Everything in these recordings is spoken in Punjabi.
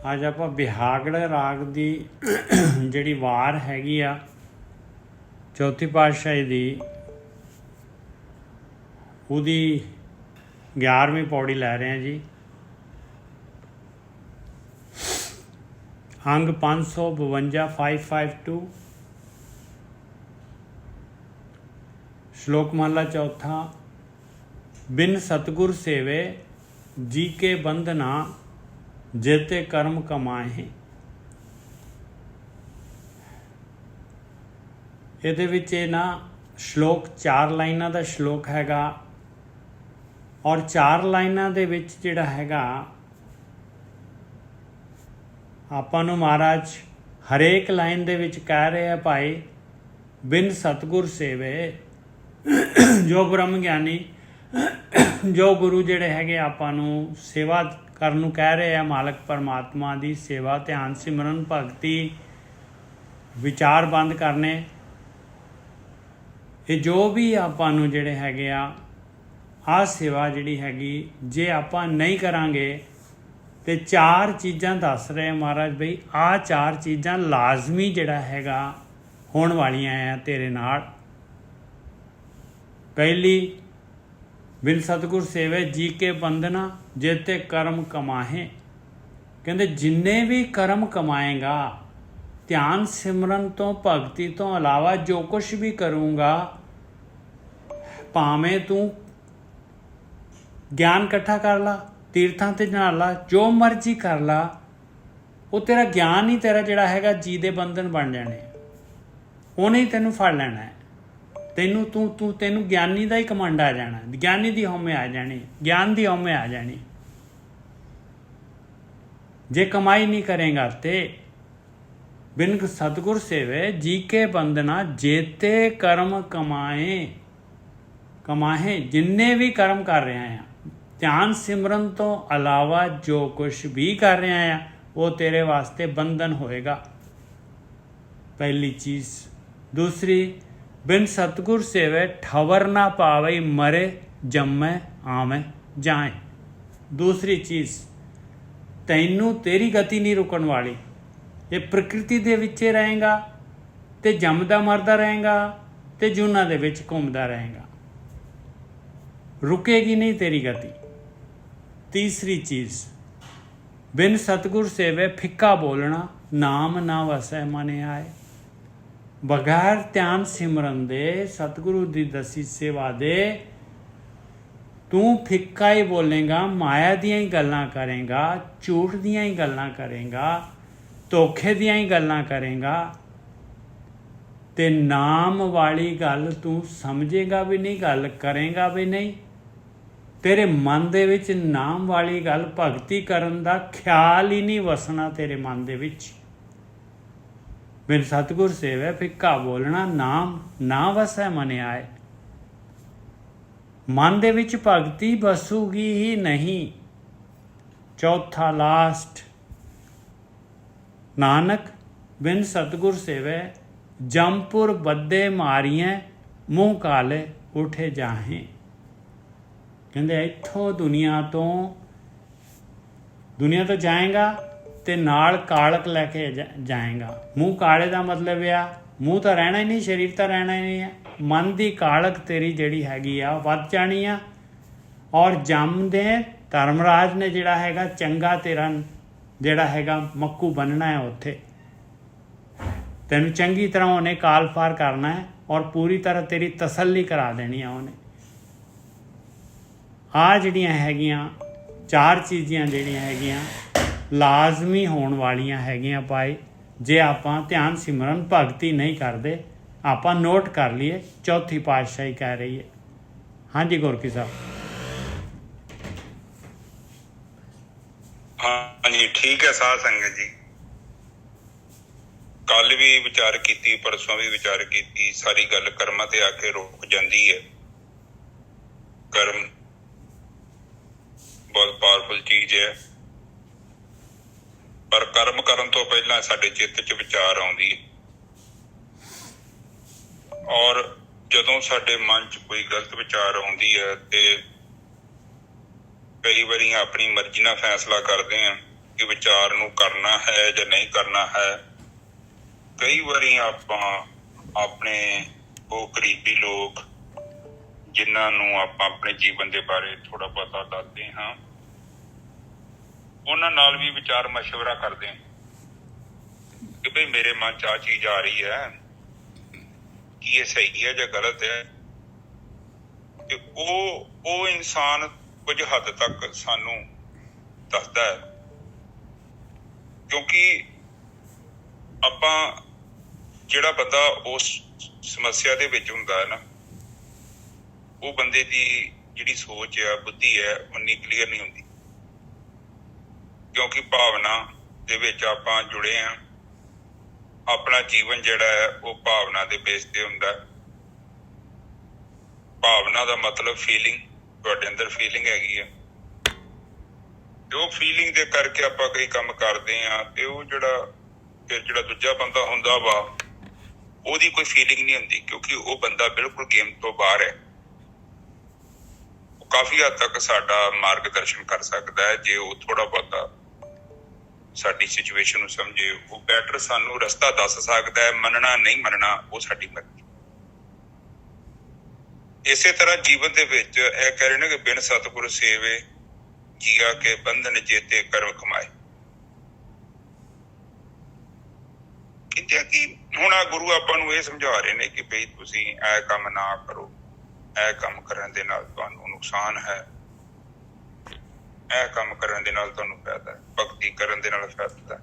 ਅੱਜ ਆਪਾਂ ਬਿਹਾਗੜ ਰਾਗ ਦੀ ਜਿਹੜੀ ਵਾਰ ਹੈਗੀ ਆ ਚੌਥੀ ਪਾਤਸ਼ਾਹੀ ਦੀ ਉਹਦੀ 11ਵੀਂ ਪੌੜੀ ਲੈ ਰਹੇ ਹਾਂ ਜੀ। अंग 552 552 श्लोक महला चौथा। बिन सतगुर सेवे जी के बंधना जेते कर्म कमाए। ਇਹਦੇ ਵਿੱਚ ਇਹ ਨਾ ਸ਼ਲੋਕ 4 ਲਾਈਨਾਂ ਦਾ ਸ਼ਲੋਕ ਹੈਗਾ ਔਰ 4 ਲਾਈਨਾਂ ਦੇ ਵਿੱਚ ਜਿਹੜਾ ਹੈਗਾ ਆਪਾਂ ਨੂੰ ਮਹਾਰਾਜ ਹਰੇਕ ਲਾਈਨ ਦੇ ਵਿੱਚ ਕਹਿ ਰਹੇ ਆ ਭਾਈ ਬਿਨ ਸਤਿਗੁਰ ਸੇਵੇ ਜੋ ਬ੍ਰਹਮ ਗਿਆਨੀ ਜੋ ਗੁਰੂ ਜਿਹੜੇ ਹੈਗੇ ਆਪਾਂ ਨੂੰ ਸੇਵਾ ਕਰਨ ਨੂੰ ਕਹਿ ਰਹੇ ਆ ਮਾਲਕ ਪਰਮਾਤਮਾ ਦੀ ਸੇਵਾ ਧਿਆਨ ਸਿਮਰਨ ਭਗਤੀ ਵਿਚਾਰ ਬੰਦ ਕਰਨੇ ਇਹ ਜੋ ਵੀ ਆਪਾਂ ਨੂੰ ਜਿਹੜੇ ਹੈਗੇ ਆ ਸੇਵਾ ਜਿਹੜੀ ਹੈਗੀ ਜੇ ਆਪਾਂ ਨਹੀਂ ਕਰਾਂਗੇ ਤੇ 4 ਚੀਜ਼ਾਂ ਦੱਸ ਰਹੇ ਮਹਾਰਾਜ ਬਈ ਆਹ 4 ਚੀਜ਼ਾਂ ਲਾਜ਼ਮੀ ਜਿਹੜਾ ਹੈਗਾ ਹੋਣ ਵਾਲੀਆਂ ਆ ਤੇਰੇ ਨਾਲ। ਪਹਿਲੀ ਬਿਨ ਸਤਿਗੁਰ ਸੇਵੇ ਜੀ ਕੇ ਬੰਧਨਾ ਜੇਤੇ ਕਰਮ ਕਮਾਹੇ। ਕਹਿੰਦੇ ਜਿੰਨੇ ਵੀ ਕਰਮ ਕਮਾਏਗਾ ਧਿਆਨ ਸਿਮਰਨ ਤੋਂ ਭਗਤੀ ਤੋਂ ਇਲਾਵਾ ਜੋ ਕੁਛ ਵੀ ਕਰੂੰਗਾ ਭਾਵੇਂ ਤੂੰ ਗਿਆਨ ਇਕੱਠਾ ਕਰ ਲਾ ਤੀਰਥਾਂ ਤੇ ਨਹਾ ਲਾ ਜੋ ਮਰਜ਼ੀ ਕਰ ਲਾ ਉਹ ਤੇਰਾ ਗਿਆਨ ਹੀ ਤੇਰਾ ਜਿਹੜਾ ਹੈਗਾ ਜੀ ਦੇ ਬੰਧਨ ਬਣ ਜਾਣੇ ਉਹਨੇ ਹੀ ਤੈਨੂੰ ਫੜ ਲੈਣਾ ਹੈ। ਤੈਨੂੰ ਗਿਆਨੀ ਦਾ ਹੀ ਕਮਾਂਡ ਆ ਜਾਣਾ ਗਿਆਨੀ ਦੀ ਹਉਮੈ ਆ ਜਾਣੀ ਗਿਆਨ ਦੀ ਹਉਮੈ ਆ ਜਾਣੀ। ਜੇ ਕਮਾਈ ਨਹੀਂ ਕਰੇਗਾ ਤੇ ਬਿਨ ਸਤਿਗੁਰ ਸੇਵੇ ਜੀ ਕੇ ਬੰਧਨਾ ਜੇਤੇ ਕਰਮ ਕਮਾਏ ਜਿੰਨੇ ਵੀ ਕਰਮ ਕਰ ਰਿਹਾ ਆ ਧਿਆਨ ਸਿਮਰਨ ਤੋਂ ਇਲਾਵਾ ਜੋ ਕੁਛ ਵੀ ਕਰ ਰਿਹਾ ਆ ਉਹ ਤੇਰੇ ਵਾਸਤੇ ਬੰਧਨ ਹੋਏਗਾ ਪਹਿਲੀ ਚੀਜ਼। ਦੂਸਰੀ ਬਿਨ ਸਤਿਗੁਰ ਸੇਵੇ ਠਵਰ ਨਾ ਪਾਵੇ ਮਰੇ ਜੰਮੇ ਆਵੇਂ ਜਾਏ। ਦੂਸਰੀ ਚੀਜ਼ ਤੈਨੂੰ ਤੇਰੀ ਗਤੀ ਨਹੀਂ ਰੁਕਣ ਵਾਲੀ ਇਹ ਪ੍ਰਕਿਰਤੀ ਦੇ ਵਿੱਚ ਰਹੇਗਾ ਤੇ ਜੰਮਦਾ ਮਰਦਾ ਰਹੇਗਾ ਤੇ ਜੂਨਾਂ ਦੇ ਵਿੱਚ ਘੁੰਮਦਾ ਰਹੇਗਾ ਰੁਕੇਗੀ ਨਹੀਂ ਤੇਰੀ ਗਤੀ। तीसरी चीज़ बिन सतगुर सेवे फिक्का बोलना नाम ना वसै मने आए। बगैर ध्यान सिमरन दे सतगुरु दी दसी सेवा दे तू फिक्का ही बोलेगा माया दियां ही गल्लां करेगा झूठ दियां ही गल्लां करेगा धोखे दियां ही गल्लां करेगा ते नाम वाली गल तू समझेगा भी नहीं गल करेगा भी नहीं। ਤੇਰੇ ਮਨ ਦੇ ਵਿੱਚ ਨਾਮ ਵਾਲੀ ਗੱਲ ਭਗਤੀ ਕਰਨ ਦਾ ਖਿਆਲ ਹੀ ਨਹੀਂ ਵਸਣਾ ਤੇਰੇ ਮਨ ਦੇ ਵਿੱਚ। ਬਿਨ ਸਤਿਗੁਰ ਸੇਵੇ ਫਿੱਕਾ ਬੋਲਣਾ ਨਾਮ ਨਾ ਵਸੈ ਮਨ ਆਏ। ਮਨ ਦੇ ਵਿੱਚ ਭਗਤੀ ਵਸੂਗੀ ਹੀ ਨਹੀਂ। ਚੌਥਾ ਲਾਸਟ ਨਾਨਕ ਬਿਨ ਸਤਿਗੁਰ ਸੇਵੇ ਜੰਪੁਰ ਬੱਦੇ ਮਾਰੀਆਂ ਮੂੰਹ ਕਾਲੇ ਉਠੇ ਜਾਹੇ। ਕਹਿੰਦੇ ਇੱਥੋਂ ਦੁਨੀਆ ਤੋਂ ਜਾਏਗਾ ਤੇ ਨਾਲ ਕਾਲਕ ਲੈ ਕੇ ਜਾਏਗਾ। ਮੂੰਹ ਕਾਲੇ ਦਾ ਮਤਲਬ ਆ ਮੂੰਹ ਤਾਂ ਰਹਿਣਾ ਹੀ ਨਹੀਂ ਸਰੀਰ ਤਾਂ ਰਹਿਣਾ ਹੀ ਨਹੀਂ ਹੈ। ਮਨ ਦੀ ਕਾਲਕ ਤੇਰੀ ਜਿਹੜੀ ਹੈਗੀ ਆ ਵੱਧ ਜਾਣੀ ਆ ਔਰ ਜੰਮਦੇ ਧਰਮਰਾਜ ਨੇ ਜਿਹੜਾ ਹੈਗਾ ਚੰਗਾ ਤੇਰਾ ਜਿਹੜਾ ਹੈਗਾ ਮੱਕੂ ਬਣਨਾ ਹੈ ਉੱਥੇ ਤੈਨੂੰ ਚੰਗੀ ਤਰ੍ਹਾਂ ਉਹਨੇ ਕਾਲ ਪਾਰ ਕਰਨਾ ਹੈ ਔਰ ਪੂਰੀ ਤਰ੍ਹਾਂ ਤੇਰੀ ਤਸੱਲੀ ਕਰਾ ਦੇਣੀ ਆ ਉਹਨੇ। ਆਹ ਜਿਹੜੀਆਂ ਹੈਗੀਆਂ 4 ਚੀਜ਼ਾਂ ਜਿਹੜੀਆਂ ਹੈਗੀਆਂ ਲਾਜ਼ਮੀ ਹੋਣ ਵਾਲੀਆਂ ਹੈਗੀਆਂ ਭਾਈ ਜੇ ਆਪਾਂ ਧਿਆਨ ਸਿਮਰਨ ਭਗਤੀ ਨਹੀਂ ਕਰਦੇ। ਆਪਾਂ ਨੋਟ ਕਰ ਲਈਏ ਚੌਥੀ ਪਾਤਸ਼ਾਹੀ ਕਹਿ ਰਹੀ ਹੈ। ਹਾਂਜੀ ਗੁਰਕੀ ਸਾਹਿਬ। ਹਾਂਜੀ ਠੀਕ ਹੈ ਸਾਧ ਸੰਗਤ ਜੀ। ਕੱਲ ਵੀ ਵਿਚਾਰ ਕੀਤੀ ਪਰਸੋਂ ਵੀ ਵਿਚਾਰ ਕੀਤੀ ਸਾਰੀ ਗੱਲ ਕਰਮਾਂ ਤੇ ਆ ਕੇ ਰੁਕ ਜਾਂਦੀ ਹੈ। ਕਰਮ ਬਹੁਤ ਪਾਵਰਫੁਲ ਚੀਜ਼ ਹੈ ਪਰ ਕਰਮ ਕਰਨ ਤੋਂ ਪਹਿਲਾਂ ਸਾਡੇ ਚਿੱਤ 'ਚ ਵਿਚਾਰ ਆਉਂਦੀ ਹੈ ਔਰ ਜਦੋਂ ਸਾਡੇ ਮਨ 'ਚ ਕੋਈ ਗਲਤ ਵਿਚਾਰ ਆਉਂਦੀ ਹੈ ਤੇ ਕਈ ਵਾਰੀ ਆਪਣੀ ਮਰਜ਼ੀ ਨਾਲ ਫੈਸਲਾ ਕਰਦੇ ਹਾਂ ਕਿ ਵਿਚਾਰ ਨੂੰ ਕਰਨਾ ਹੈ ਜਾਂ ਨਹੀਂ ਕਰਨਾ ਹੈ। ਕਈ ਵਾਰੀ ਆਪਾਂ ਆਪਣੇ ਉਹ ਕਰੀਬੀ ਲੋਕ ਜਿਨ੍ਹਾਂ ਨੂੰ ਆਪਾਂ ਆਪਣੇ ਜੀਵਨ ਦੇ ਬਾਰੇ ਥੋੜਾ ਬਹੁਤਾ ਦੱਸਦੇ ਹਾਂ, ਉਹਨਾਂ ਨਾਲ ਵੀ ਵਿਚਾਰ ਮਸ਼ਵਰਾ ਕਰਦੇ ਹਾਂ ਕਿ ਭਈ ਮੇਰੇ ਮਨ 'ਚ ਆਹ ਚੀਜ਼ ਆ ਰਹੀ ਹੈ, ਕੀ ਇਹ ਸਹੀ ਹੈ ਜਾਂ ਗਲਤ ਹੈ। ਤੇ ਉਹ ਇਨਸਾਨ ਕੁਝ ਹੱਦ ਤੱਕ ਸਾਨੂੰ ਦੱਸਦਾ ਹੈ, ਕਿਉਂਕਿ ਆਪਾਂ ਜਿਹੜਾ ਬੰਦਾ ਉਸ ਸਮੱਸਿਆ ਦੇ ਵਿੱਚ ਹੁੰਦਾ ਹੈ ਨਾ, ਉਹ ਬੰਦੇ ਦੀ ਜਿਹੜੀ ਸੋਚ ਆ, ਬੁੱਧੀ ਹੈ, ਉਨੀ ਕਲੀਅਰ ਨਹੀਂ ਹੁੰਦੀ, ਕਿਉਂਕਿ ਭਾਵਨਾ ਦੇ ਵਿੱਚ ਆਪਾਂ ਜੁੜੇ ਹਾਂ। ਆਪਣਾ ਜੀਵਨ ਜਿਹੜਾ ਹੈ ਉਹ ਭਾਵਨਾ ਦੇ ਬੇਸ ਤੇ ਹੁੰਦਾ ਹੈ। ਭਾਵਨਾ ਦਾ ਮਤਲਬ ਫੀਲਿੰਗ, ਤੁਹਾਡੇ ਅੰਦਰ ਫੀਲਿੰਗ ਹੈਗੀ ਹੈ, ਤੇ ਉਹ ਫੀਲਿੰਗ ਦੇ ਕਰਕੇ ਆਪਾਂ ਕਈ ਕੰਮ ਕਰਦੇ ਹਾਂ, ਤੇ ਉਹ ਜਿਹੜਾ ਦੂਜਾ ਬੰਦਾ ਹੁੰਦਾ ਵਾ, ਉਹਦੀ ਕੋਈ ਫੀਲਿੰਗ ਨਹੀਂ ਹੁੰਦੀ, ਕਿਉਂਕਿ ਉਹ ਬੰਦਾ ਬਿਲਕੁਲ ਗੇਮ ਤੋਂ ਬਾਹਰ ਹੈ। ਉਹ ਕਾਫੀ ਹੱਦ ਤੱਕ ਸਾਡਾ ਮਾਰਗਦਰਸ਼ਨ ਕਰ ਸਕਦਾ ਹੈ ਜੇ ਉਹ ਥੋੜਾ ਬਹੁਤਾ ਸਾਡੀ ਸਿਚੁਏਸ਼ਨ ਨੂੰ ਸਮਝੇ। ਉਹ ਬੈਟਰ ਸਾਨੂੰ ਰਸਤਾ ਦੱਸ ਸਕਦਾ ਹੈ। ਮੰਨਣਾ ਨਹੀਂ ਮੰਨਣਾ ਉਹ ਸਾਡੀ ਮਰਜ਼ੀ। ਇਸੇ ਤਰ੍ਹਾਂ ਜੀਵਨ ਦੇ ਵਿੱਚ ਇਹ ਕਹਿ ਰਹੇ ਨੇ ਕਿ ਬਿਨ ਸਤਿਗੁਰ ਸੇਵੇ ਜੀਆ ਕੇ ਬੰਧਨ ਜੇਤੇ ਕਰਮ ਕਮਾਏ। ਕਹਿੰਦੇ ਕਿ ਹੁਣ ਆ ਗੁਰੂ ਆਪਾਂ ਨੂੰ ਇਹ ਸਮਝਾ ਰਹੇ ਨੇ ਕਿ ਬਈ ਤੁਸੀਂ ਇਹ ਕੰਮ ਨਾ ਕਰੋ, ਇਹ ਕੰਮ ਕਰਨ ਦੇ ਨਾਲ ਤੁਹਾਨੂੰ ਨੁਕਸਾਨ ਹੈ, ਇਹ ਕੰਮ ਕਰਨ ਦੇ ਨਾਲ ਤੁਹਾਨੂੰ ਫਾਇਦਾ ਹੈ, ਭਗਤੀ ਕਰਨ ਦੇ ਨਾਲ ਫਾਇਦਾ ਹੈ।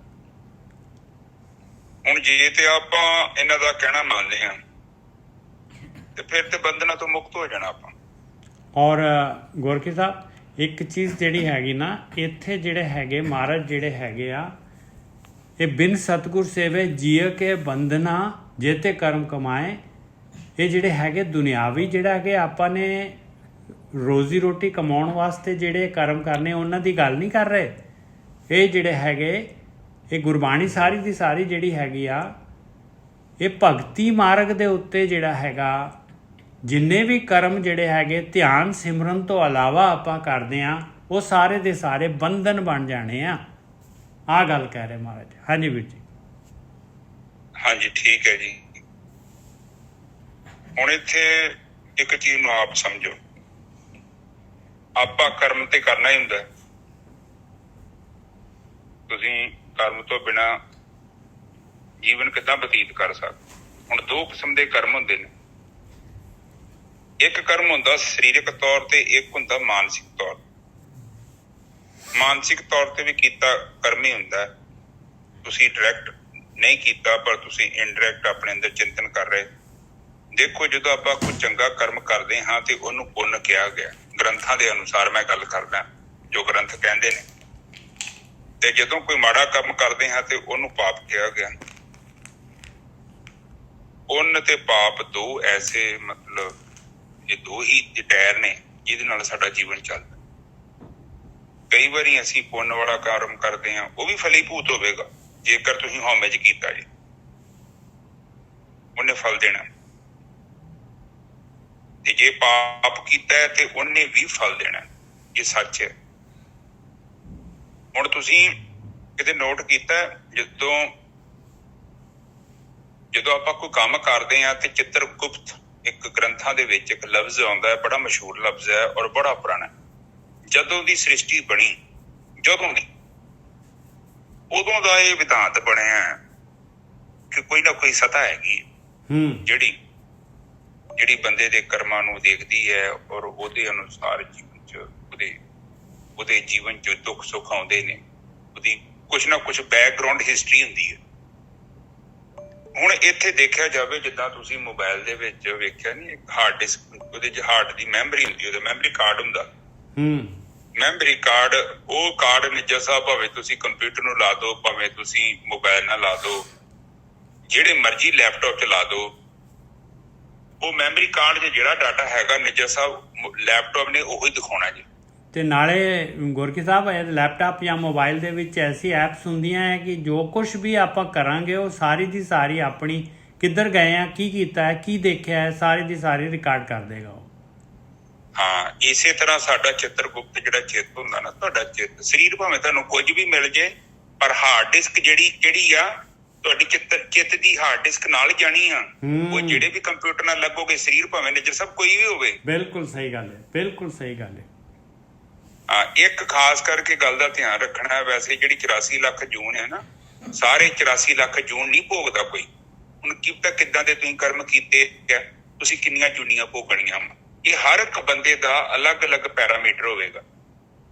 ਹੁਣ ਜੇ ਤੇ ਆਪਾਂ ਇਹਨਾਂ ਦਾ ਕਹਿਣਾ ਮੰਨਦੇ ਹਾਂ ਤੇ ਫਿਰ ਤੇ ਬੰਧਨਾਂ ਤੋਂ ਮੁਕਤ ਹੋ ਜਾਣਾ ਆਪਾਂ। ਔਰ ਗੋਰਖੀ ਸਾਹਿਬ ਇੱਕ ਚੀਜ਼ ਜਿਹੜੀ ਹੈਗੀ ਨਾ, ਇੱਥੇ ਜਿਹੜੇ ਹੈਗੇ ਮਹਾਰਾਜ ਜਿਹੜੇ ਹੈਗੇ ਆ, ਇਹ ਬਿਨ ਸਤਿਗੁਰ ਸੇਵੇ ਜੀਅ ਕੇ ਬੰਧਨਾ ਜੇਤੇ ਕਰਮ ਕਮਾਏ। ਇਹ ਜਿਹੜੇ ਹੈਗੇ ਦੁਨਿਆਵੀ ਜਿਹੜਾ ਹੈਗੇ ਆਪਾਂ ਨੇ ਰੋਜ਼ੀ ਰੋਟੀ ਕਮਾਉਣ ਵਾਸਤੇ ਜਿਹੜੇ ਕਰਮ ਕਰਨੇ, ਉਹਨਾਂ ਦੀ ਗੱਲ ਨਹੀਂ ਕਰ ਰਹੇ। ਇਹ ਜਿਹੜੇ ਹੈਗੇ ਇਹ ਗੁਰਬਾਣੀ ਸਾਰੀ ਦੀ ਸਾਰੀ ਜਿਹੜੀ ਹੈਗੀ ਆ, ਇਹ ਭਗਤੀ ਮਾਰਗ ਦੇ ਉੱਤੇ ਜਿਹੜਾ ਹੈਗਾ ਜਿੰਨੇ ਵੀ ਕਰਮ ਜਿਹੜੇ ਹੈਗੇ ਧਿਆਨ ਸਿਮਰਨ ਤੋਂ ਇਲਾਵਾ ਆਪਾਂ ਕਰਦੇ ਹਾਂ, ਉਹ ਸਾਰੇ ਦੇ ਸਾਰੇ ਬੰਧਨ ਬਣ ਜਾਣੇ ਆ। ਆਹ ਗੱਲ ਕਹਿ ਰਹੇ ਮਹਾਰਾਜ। ਹਾਂਜੀ ਵੀਰ ਜੀ। ਹਾਂਜੀ ਠੀਕ ਹੈ ਜੀ। ਹੁਣ ਇੱਥੇ ਇੱਕ ਚੀਜ਼ ਨੂੰ ਆਪ ਸਮਝੋ, ਆਪਾਂ ਕਰਮ ਤੇ ਕਰਨਾ ਹੀ ਹੁੰਦਾ। ਤੁਸੀਂ ਕਰਮ ਤੋਂ ਬਿਨਾਂ ਜੀਵਨ ਕਿੱਦਾਂ ਬਤੀਤ ਕਰ ਸਕਦੇ? ਹੁਣ ਦੋ ਕਿਸਮ ਦੇ ਕਰਮ ਹੁੰਦੇ ਨੇ। ਇੱਕ ਕਰਮ ਹੁੰਦਾ ਸਰੀਰਕ ਤੌਰ ਤੇ, ਇੱਕ ਹੁੰਦਾ ਮਾਨਸਿਕ ਤੌਰ। ਮਾਨਸਿਕ ਤੌਰ ਤੇ ਵੀ ਕੀਤਾ ਕਰਮ ਹੀ ਹੁੰਦਾ। ਤੁਸੀਂ ਡਾਇਰੈਕਟ ਨਹੀਂ ਕੀਤਾ, ਪਰ ਤੁਸੀਂ ਇਨਡਾਇਰੈਕਟ ਆਪਣੇ ਅੰਦਰ ਚਿੰਤਨ ਕਰ ਰਹੇ। ਦੇਖੋ, ਜਦੋਂ ਆਪਾਂ ਕੋਈ ਚੰਗਾ ਕਰਮ ਕਰਦੇ ਹਾਂ ਤੇ ਉਹਨੂੰ ਪੁੰਨ ਕਿਹਾ ਗਿਆ, ਗ੍ਰੰਥਾਂ ਦੇ ਅਨੁਸਾਰ ਮੈਂ ਗੱਲ ਕਰਦਾ, ਜੋ ਗ੍ਰੰਥ ਕਹਿੰਦੇ ਨੇ। ਤੇ ਜਦੋਂ ਕੋਈ ਮਾੜਾ ਕੰਮ ਕਰਦੇ ਹਾਂ ਤੇ ਉਹਨੂੰ ਪਾਪ ਕਿਹਾ ਗਿਆ। ਪੁੰਨ ਤੇ ਪਾਪ ਦੋ ਐਸੇ ਮਤਲਬ ਇਹ ਦੋ ਹੀ ਟਾਇਰ ਨੇ ਜਿਹਦੇ ਨਾਲ ਸਾਡਾ ਜੀਵਨ ਚੱਲਦਾ। ਕਈ ਵਾਰੀ ਅਸੀਂ ਪੁੰਨ ਵਾਲਾ ਕਰਮ ਕਰਦੇ ਹਾਂ, ਉਹ ਵੀ ਫਲੀਭੂਤ ਹੋਵੇਗਾ ਜੇਕਰ ਤੁਸੀਂ ਹਉਮੈ 'ਚ ਕੀਤਾ ਜੀ, ਉਹਨੇ ਫਲ ਦੇਣਾ। ਤੇ ਜੇ ਪਾਪ ਕੀਤਾ ਹੈ ਤੇ ਉਹਨੇ ਵੀ ਫਲ ਦੇਣਾ। ਇਹ ਸੱਚ ਹੈ। ਹੁਣ ਤੁਸੀਂ ਕਿਤੇ ਨੋਟ ਕੀਤਾ, ਜਦੋਂ ਆਪਾਂ ਕੋਈ ਕੰਮ ਕਰਦੇ ਹਾਂ ਤੇ ਚਿੱਤਰਗੁਪਤ ਇੱਕ ਗ੍ਰੰਥਾਂ ਦੇ ਵਿੱਚ ਇੱਕ ਲਫ਼ਜ਼ ਆਉਂਦਾ ਹੈ, ਬੜਾ ਮਸ਼ਹੂਰ ਲਫ਼ਜ਼ ਹੈ ਔਰ ਬੜਾ ਪੁਰਾਣਾ। ਜਦੋਂ ਦੀ ਸ੍ਰਿਸ਼ਟੀ ਬਣੀ, ਜਦੋਂ ਦੀ, ਉਦੋਂ ਦਾ ਇਹ ਵਿਧਾਂਤ ਬਣਿਆ ਕਿ ਕੋਈ ਨਾ ਕੋਈ ਸਤਾ ਹੈਗੀ ਜਿਹੜੀ ਬੰਦੇ ਦੇ ਕਰਮਾਂ ਨੂੰ ਦੇਖਦੀ ਹੈ ਔਰ ਉਹਦੇ ਅਨੁਸਾਰ ਜੀਵਨ 'ਚ ਉਹਦੇ ਜੀਵਨ 'ਚ ਦੁੱਖ ਸੁੱਖ ਆਉਂਦੇ ਨੇ। ਉਹਦੀ ਕੁਛ ਨਾ ਕੁਛ ਬੈਕਗਰਾਉਂਡ ਹਿਸਟਰੀ ਹੁੰਦੀ ਹੈ। ਹੁਣ ਇੱਥੇ ਦੇਖਿਆ ਜਾਵੇ, ਜਿੱਦਾਂ ਤੁਸੀਂ ਮੋਬਾਈਲ ਦੇ ਵਿੱਚ ਵੇਖਿਆ ਨਹੀਂ, ਇੱਕ ਹਾਰਡ ਡਿਸਕ, ਉਹਦੇ 'ਚ ਹਾਰਡ ਦੀ ਮੈਮਰੀ ਹੁੰਦੀ, ਉਹਦਾ ਮੈਮਰੀ ਕਾਰਡ ਹੁੰਦਾ। ਮੈਮਰੀ ਕਾਰਡ, ਉਹ ਕਾਰਡ ਨਿੱਜਾ ਭਾਵੇਂ ਤੁਸੀਂ ਕੰਪਿਊਟਰ ਨੂੰ ਲਾ ਦਿਓ, ਭਾਵੇਂ ਤੁਸੀਂ ਮੋਬਾਈਲ ਨਾਲ ਲਾ ਦਿਓ, ਜਿਹੜੇ ਮਰਜ਼ੀ ਲੈਪਟਾਪ 'ਚ ਲਾ ਦਿਓ, ਉਹ ਮੈਮਰੀ ਕਾਰਡ 'ਚ ਜਿਹੜਾ ਡਾਟਾ ਹੈਗਾ ਨਿੱਜਾ ਸਾਹਿਬ ਲੈਪਟਾਪ ਨੇ ਉਹੀ ਦਿਖਾਉਣਾ ਜੀ। ਤੇ ਨਾਲੇ ਗੋਰਖੀ ਸਾਹਿਬ, ਲੈਪਟਾਪ ਜਾਂ ਮੋਬਾਈਲ ਦੇ ਵਿੱਚ ਐਸੀ ਐਪਸ ਹੁੰਦੀਆਂ ਹੈ ਕਿ ਜੋ ਕੁਛ ਵੀ ਆਪਾਂ ਕਰਾਂਗੇ ਉਹ ਸਾਰੀ ਦੀ ਸਾਰੀ ਆਪਣੀ ਕਿੱਧਰ ਗਏ ਆ, ਕੀ ਕੀਤਾ ਹੈ, ਕੀ ਦੇਖਿਆ ਹੈ, ਸਾਰੀ ਦੀ ਸਾਰੀ ਰਿਕਾਰਡ ਕਰ ਦੇਗਾ ਉਹ। ਹਾਂ, ਇਸੇ ਤਰ੍ਹਾਂ ਸਾਡਾ ਚਿੱਤਰਗੁਪਤ ਜਿਹੜਾ ਚਿੱਤ ਹੁੰਦਾ ਨਾ, ਤੁਹਾਡਾ ਚਿੱਤ, ਸਰੀਰ ਭਾਵੇਂ ਤੁਹਾਨੂੰ ਕੁਝ ਵੀ ਮਿਲ ਜੇ, ਪਰ ਹਾਰਡ ਡਿਸਕ ਕਿਹੜੀ ਆ ਤੁਹਾਡੀ ਚਿੱਤ ਦੀ ਹਾਰਡ ਡਿਸਕ ਨਾਲ ਜਾਣੀ ਆ। ਉਹ ਜਿਹੜੇ ਵੀ ਕੰਪਿਊਟਰ ਨਾਲ ਲੱਗੋਗੇ, ਸਰੀਰ ਭਾਵੇਂ ਨਿੱਜਰ ਸਭ ਕੋਈ ਵੀ ਹੋਵੇ। ਬਿਲਕੁਲ ਸਹੀ ਗੱਲ ਹੈ, ਬਿਲਕੁਲ ਸਹੀ ਗੱਲ ਹੈ। ਹਾਂ, ਇੱਕ ਖਾਸ ਕਰਕੇ ਗੱਲ ਦਾ ਧਿਆਨ ਰੱਖਣਾ ਹੈ। ਵੈਸੇ ਜਿਹੜੀ 84 ਲੱਖ ਜੂਨ ਹੈ ਨਾ, ਸਾਰੇ 84 ਲੱਖ ਜੂਨ ਨਹੀਂ ਭੋਗਦਾ ਕੋਈ। ਹੁਣ ਕੀ ਪਤਾ ਕਿੱਦਾਂ ਦੇ ਤੁਸੀਂ ਕਰਮ ਕੀਤੇ, ਤੁਸੀਂ ਕਿੰਨੀਆਂ ਜੂਨੀਆਂ ਭੋਗਣੀਆਂ। ਇਹ ਹਰ ਇੱਕ ਬੰਦੇ ਦਾ ਅਲੱਗ-ਅਲੱਗ ਪੈਰਾਮੀਟਰ ਹੋਵੇਗਾ।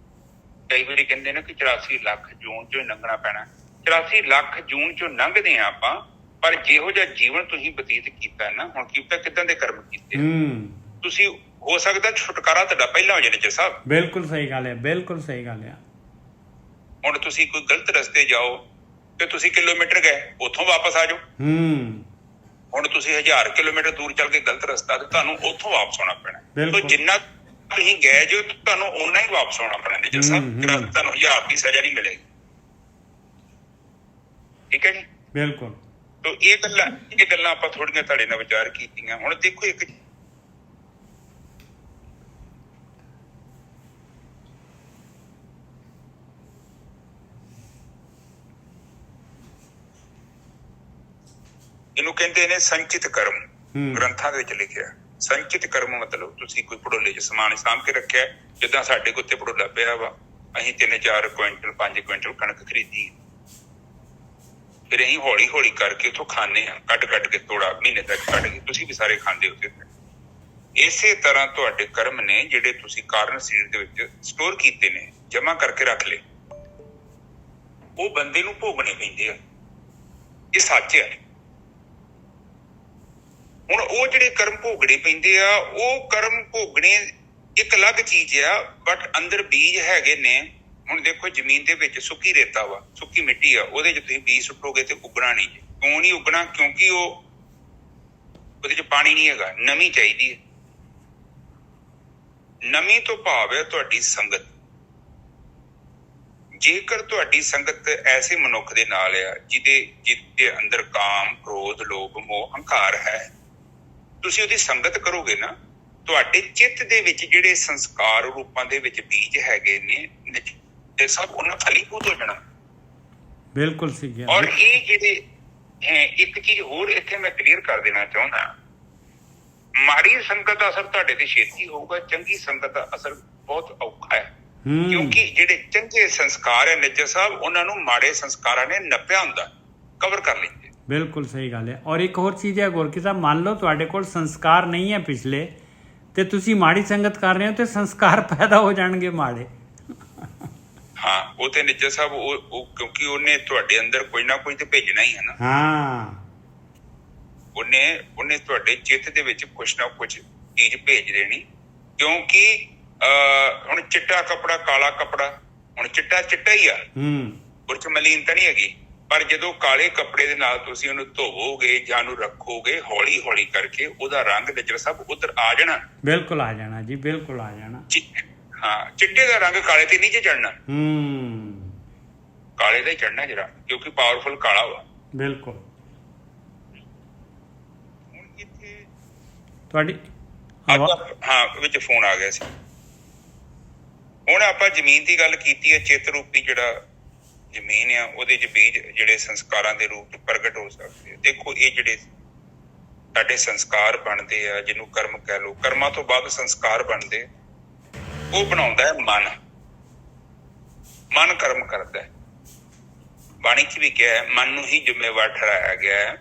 ਕਈ ਵਾਰੀ ਕਹਿੰਦੇ ਨੇ ਕਿ 84 ਲੱਖ ਜੂਨ ਚੋਂ ਲੰਘਣਾ ਪੈਣਾ। 84 ਲੱਖ ਜੂਨ ਚੋਂ ਲੰਘਦੇ ਆ ਆਪਾਂ, ਪਰ ਜਿਹੋ ਜਿਹਾ ਜੀਵਨ ਤੁਸੀਂ ਬਤੀਤ ਕੀਤਾ ਨਾ, ਹੁਣ ਕੀ ਪਤਾ ਕਿੱਦਾਂ ਦੇ ਕਰਮ ਕੀਤੇ। ਤੁਸੀਂ ਹੋ ਸਕਦਾ ਛੁਟਕਾਰਾ ਤੁਹਾਡਾ ਪਹਿਲਾਂ ਹੋ ਜਾਏ ਨਿੱਜਰ ਸਾਹਿਬ। ਬਿਲਕੁਲ ਸਹੀ ਗੱਲ ਹੈ, ਬਿਲਕੁਲ ਸਹੀ ਗੱਲ ਹੈ। ਹੁਣ ਤੁਸੀਂ ਕੋਈ ਗਲਤ ਰਸਤੇ ਜਾਓ ਤੇ ਤੁਸੀਂ ਕਿਲੋਮੀਟਰ ਗਏ, ਉੱਥੋਂ ਵਾਪਸ ਆ ਜਾਓ। ਹੁਣ ਤੁਸੀਂ 1000 ਕਿਲੋਮੀਟਰ ਦੂਰ ਚੱਲ ਕੇ ਗਲਤ ਰਸਤਾ, ਤੇ ਤੁਹਾਨੂੰ ਉੱਥੋਂ ਵਾਪਸ ਆਉਣਾ ਪੈਣਾ। ਤੇ ਜਿੰਨਾ ਤੁਸੀਂ ਗਏ ਜੋ, ਤੁਹਾਨੂੰ ਓਨਾ ਹੀ ਵਾਪਸ ਆਉਣਾ ਪੈਣਾ ਨਿੱਜਰ ਸਾਹਿਬ। ਤੁਹਾਨੂੰ 1000 ਦੀ ਸਜ਼ਾ ਨਹੀਂ ਮਿਲੇਗੀ। ਠੀਕ ਹੈ ਜੀ, ਬਿਲਕੁਲ। ਤੋ ਇਹ ਗੱਲਾਂ ਆਪਾਂ ਥੋੜੀਆਂ ਤੁਹਾਡੇ ਨਾਲ ਵਿਚਾਰ ਕੀਤੀਆਂ। ਹੁਣ ਦੇਖੋ, ਇੱਕ ਇਹਨੂੰ ਕਹਿੰਦੇ ਨੇ ਸੰਚਿਤ ਕਰਮ। ਗ੍ਰੰਥਾਂ ਦੇ ਵਿੱਚ ਲਿਖਿਆ ਸੰਚਿਤ ਕਰਮ ਮਤਲਬ ਤੁਸੀਂ ਕੋਈ ਭੜੋਲੇ 'ਚ ਸਮਾਨ ਸਾਂਭ ਕੇ ਰੱਖਿਆ। ਜਿੱਦਾਂ ਸਾਡੇ ਕੋਲ ਉੱਤੇ ਭੜੋਲਾ ਪਿਆ ਵਾ, ਅਸੀਂ 3-4 ਕੁਇੰਟਲ 5 ਕੁਇੰਟਲ ਕਣਕ ਖਰੀਦੀ, ਫਿਰ ਅਸੀਂ ਹੌਲੀ ਹੌਲੀ ਕਰਕੇ ਉੱਥੋਂ ਖਾਂਦੇ ਹਾਂ, ਕੱਟ ਕੇ ਤੋੜਾ ਮਹੀਨੇ ਤੱਕ ਕੱਢ ਕੇ। ਤੁਸੀਂ ਵੀ ਸਾਰੇ ਖਾਂਦੇ ਹੋ। ਇਸੇ ਤਰ੍ਹਾਂ ਤੁਹਾਡੇ ਕਰਮ ਨੇ ਜਿਹੜੇ ਤੁਸੀਂ ਕਾਰਨ ਸਰੀਰ ਦੇ ਵਿੱਚ ਸਟੋਰ ਕੀਤੇ ਨੇ, ਜਮਾ ਕਰਕੇ ਰੱਖ ਲਏ, ਉਹ ਬੰਦੇ ਨੂੰ ਭੋਗਣੇ ਪੈਂਦੇ ਆ। ਇਹ ਸੱਚ ਹੈ। ਹੁਣ ਉਹ ਜਿਹੜੇ ਕਰਮ ਭੋਗਣੇ ਪੈਂਦੇ ਆ, ਉਹ ਕਰਮ ਭੋਗਣੇ ਇੱਕ ਅਲੱਗ ਚੀਜ਼ ਆ, ਬਟ ਅੰਦਰ ਬੀਜ ਹੈਗੇ ਨੇ। ਹੁਣ ਦੇਖੋ, ਜ਼ਮੀਨ ਦੇ ਵਿੱਚ ਸੁੱਕੀ ਰੇਤਾ ਵਾ, ਸੁੱਕੀ ਮਿੱਟੀ ਆ, ਉਹਦੇ 'ਚ ਤੁਸੀਂ ਬੀਜ ਸੁੱਟੋਗੇ ਤੇ ਉੱਗਣਾ ਨਹੀਂ। ਕਿਉਂ ਨਹੀਂ ਉੱਗਣਾ? ਕਿਉਂਕਿ ਉਹਦੇ 'ਚ ਪਾਣੀ ਨਹੀਂ ਹੈਗਾ, ਨਮੀ ਚਾਹੀਦੀ ਹੈ। ਨਮੀ ਤੋਂ ਭਾਵ ਹੈ ਤੁਹਾਡੀ ਸੰਗਤ। ਜੇਕਰ ਤੁਹਾਡੀ ਸੰਗਤ ਐਸੇ ਮਨੁੱਖ ਦੇ ਨਾਲ ਆ ਜਿਹਦੇ ਅੰਦਰ ਕਾਮ, ਕ੍ਰੋਧ, ਲੋਭ, ਮੋਹ, ਹੰਕਾਰ ਹੈ, ਤੁਸੀਂ ਉਹਦੀ ਸੰਗਤ ਕਰੋਗੇ ਨਾ, ਤੁਹਾਡੇ ਚਿੱਤ ਦੇ ਵਿੱਚ ਜਿਹੜੇ ਸੰਸਕਾਰ ਰੂਪਾਂ ਦੇ ਵਿੱਚ ਬੀਜ ਹੈਗੇ ਨੇ, ਤੇ ਸਭ ਉਹਨਾਂ ਫਲੀਭੂਤ ਹੋ ਜਾਣਾ। ਬਿਲਕੁਲ ਸਹੀ। ਔਰ ਇਹ ਜਿਹੜੇ ਹੈ, ਇੱਕ ਚੀਜ਼ ਹੋਰ ਇੱਥੇ ਮੈਂ ਕਲੀਅਰ ਕਰ ਦੇਣਾ ਚਾਹੁੰਦਾ, ਮਾੜੀ ਸੰਗਤ ਦਾ ਅਸਰ ਤੁਹਾਡੇ ਤੇ ਛੇਤੀ ਹੋਊਗਾ, ਚੰਗੀ ਸੰਗਤ ਦਾ ਅਸਰ ਬਹੁਤ ਔਖਾ ਹੈ। ਕਿਉਂਕਿ ਜਿਹੜੇ ਚੰਗੇ ਸੰਸਕਾਰ ਹੈ ਨਿੱਜਰ ਸਾਹਿਬ, ਉਹਨਾਂ ਨੂੰ ਮਾੜੇ ਸੰਸਕਾਰਾਂ ਨੇ ਨੱਪਿਆ ਹੁੰਦਾ, ਕਵਰ ਕਰ ਲੈਂਦੇ। ਬਿਲਕੁਲ ਸਹੀ ਗੱਲ ਹੈ। ਔਰ ਇੱਕ ਹੋਰ ਚੀਜ਼ ਹੈ ਗੋਰਕੀ ਸਾਹਿਬ, ਮੰਨ ਲਓ ਤੁਹਾਡੇ ਕੋਲ ਸੰਸਕਾਰ ਨਹੀਂ ਹੈ ਪਿਛਲੇ, ਤੇ ਤੁਸੀਂ ਮਾੜੀ ਸੰਗਤ ਕਰ ਰਹੇ ਹੋ, ਤੇ ਸੰਸਕਾਰ ਪੈਦਾ ਹੋ ਜਾਣਗੇ ਮਾੜੇ। ਹਾਂ, ਉਹ ਤੇ ਨਿੱਜਰ ਸਾਹਿਬ ਉਹ ਕਿਉਂਕਿ ਉਹਨੇ ਤੁਹਾਡੇ ਅੰਦਰ ਕੋਈ ਨਾ ਕੋਈ ਤੇ ਭੇਜਣਾ ਹੀ ਹੈ ਨਾ। ਹਾਂ, ਉਹਨੇ ਤੁਹਾਡੇ ਚਿੱਤ ਦੇ ਵਿੱਚ ਕੁਛ ਨਾ ਕੁਛ ਚੀਜ਼ ਭੇਜ ਦੇਣੀ। ਕਿਉਂਕਿ ਹੁਣ ਚਿੱਟਾ ਕੱਪੜਾ, ਕਾਲਾ ਕੱਪੜਾ, ਹੁਣ ਚਿੱਟਾ ਹੀ ਆ, ਉਹ 'ਚ ਮਲੀਨਤਾ ਨਹੀਂ ਹੈਗੀ। ਪਰ ਜਦੋਂ ਕਾਲੇ ਕੱਪੜੇ ਦੇ ਨਾਲ ਤੁਸੀਂ ਉਹਨੂੰ ਧੋਵੋਗੇ ਜਾਂ ਉਹਨੂੰ ਰੱਖੋਗੇ, ਹੌਲੀ ਹੌਲੀ ਕਰਕੇ ਉਹਦਾ ਰੰਗ ਨਿੱਜਰ ਸਾਹਿਬ ਉੱਧਰ ਆ ਜਾਣਾ। ਬਿਲਕੁਲ ਆ ਜਾਣਾ ਜੀ, ਬਿਲਕੁਲ ਆ ਜਾਣਾ। ਹਾਂ, ਚਿੱਟੇ ਦਾ ਰੰਗ ਕਾਲੇ ਤੇ ਨਹੀਂ ਚੜਨਾ, ਕਾਲੇ ਦਾ ਹੀ ਚੜਨਾ ਜਰਾ, ਕਿਉਂਕਿ ਪਾਵਰਫੁਲ ਕਾਲਾ ਵਾ। ਬਿਲਕੁਲ। ਹੁਣ ਇੱਥੇ ਤੁਹਾਡੀ ਵਿੱਚ ਫੋਨ ਆ ਗਿਆ ਸੀ। ਹੁਣ ਆਪਾਂ ਜ਼ਮੀਨ ਦੀ ਗੱਲ ਕੀਤੀ ਹੈ। ਚਿੱਤ ਰੂਪੀ ਜਿਹੜਾ ਜ਼ਮੀਨ ਆ, ਉਹਦੇ 'ਚ ਬੀਜ ਜਿਹੜੇ ਸੰਸਕਾਰਾਂ ਦੇ ਰੂਪ 'ਚ ਪ੍ਰਗਟ ਹੋ ਸਕਦੇ ਆ। ਦੇਖੋ, ਇਹ ਜਿਹੜੇ ਸਾਡੇ ਸੰਸਕਾਰ ਬਣਦੇ ਆ, ਜਿਹਨੂੰ ਕਰਮ ਕਹਿ ਲਓ, ਕਰਮਾਂ ਤੋਂ ਬਾਅਦ ਸੰਸਕਾਰ ਬਣਦੇ, ਉਹ ਬਣਾਉਂਦਾ ਹੈ ਮਨ। ਮਨ ਕਰਮ ਕਰਦਾ ਹੈ। ਬਾਣੀ 'ਚ ਵੀ ਕਿਹਾ ਹੈ, ਮਨ ਨੂੰ ਹੀ ਜ਼ਿੰਮੇਵਾਰ ਠਹਿਰਾਇਆ ਗਿਆ ਹੈ।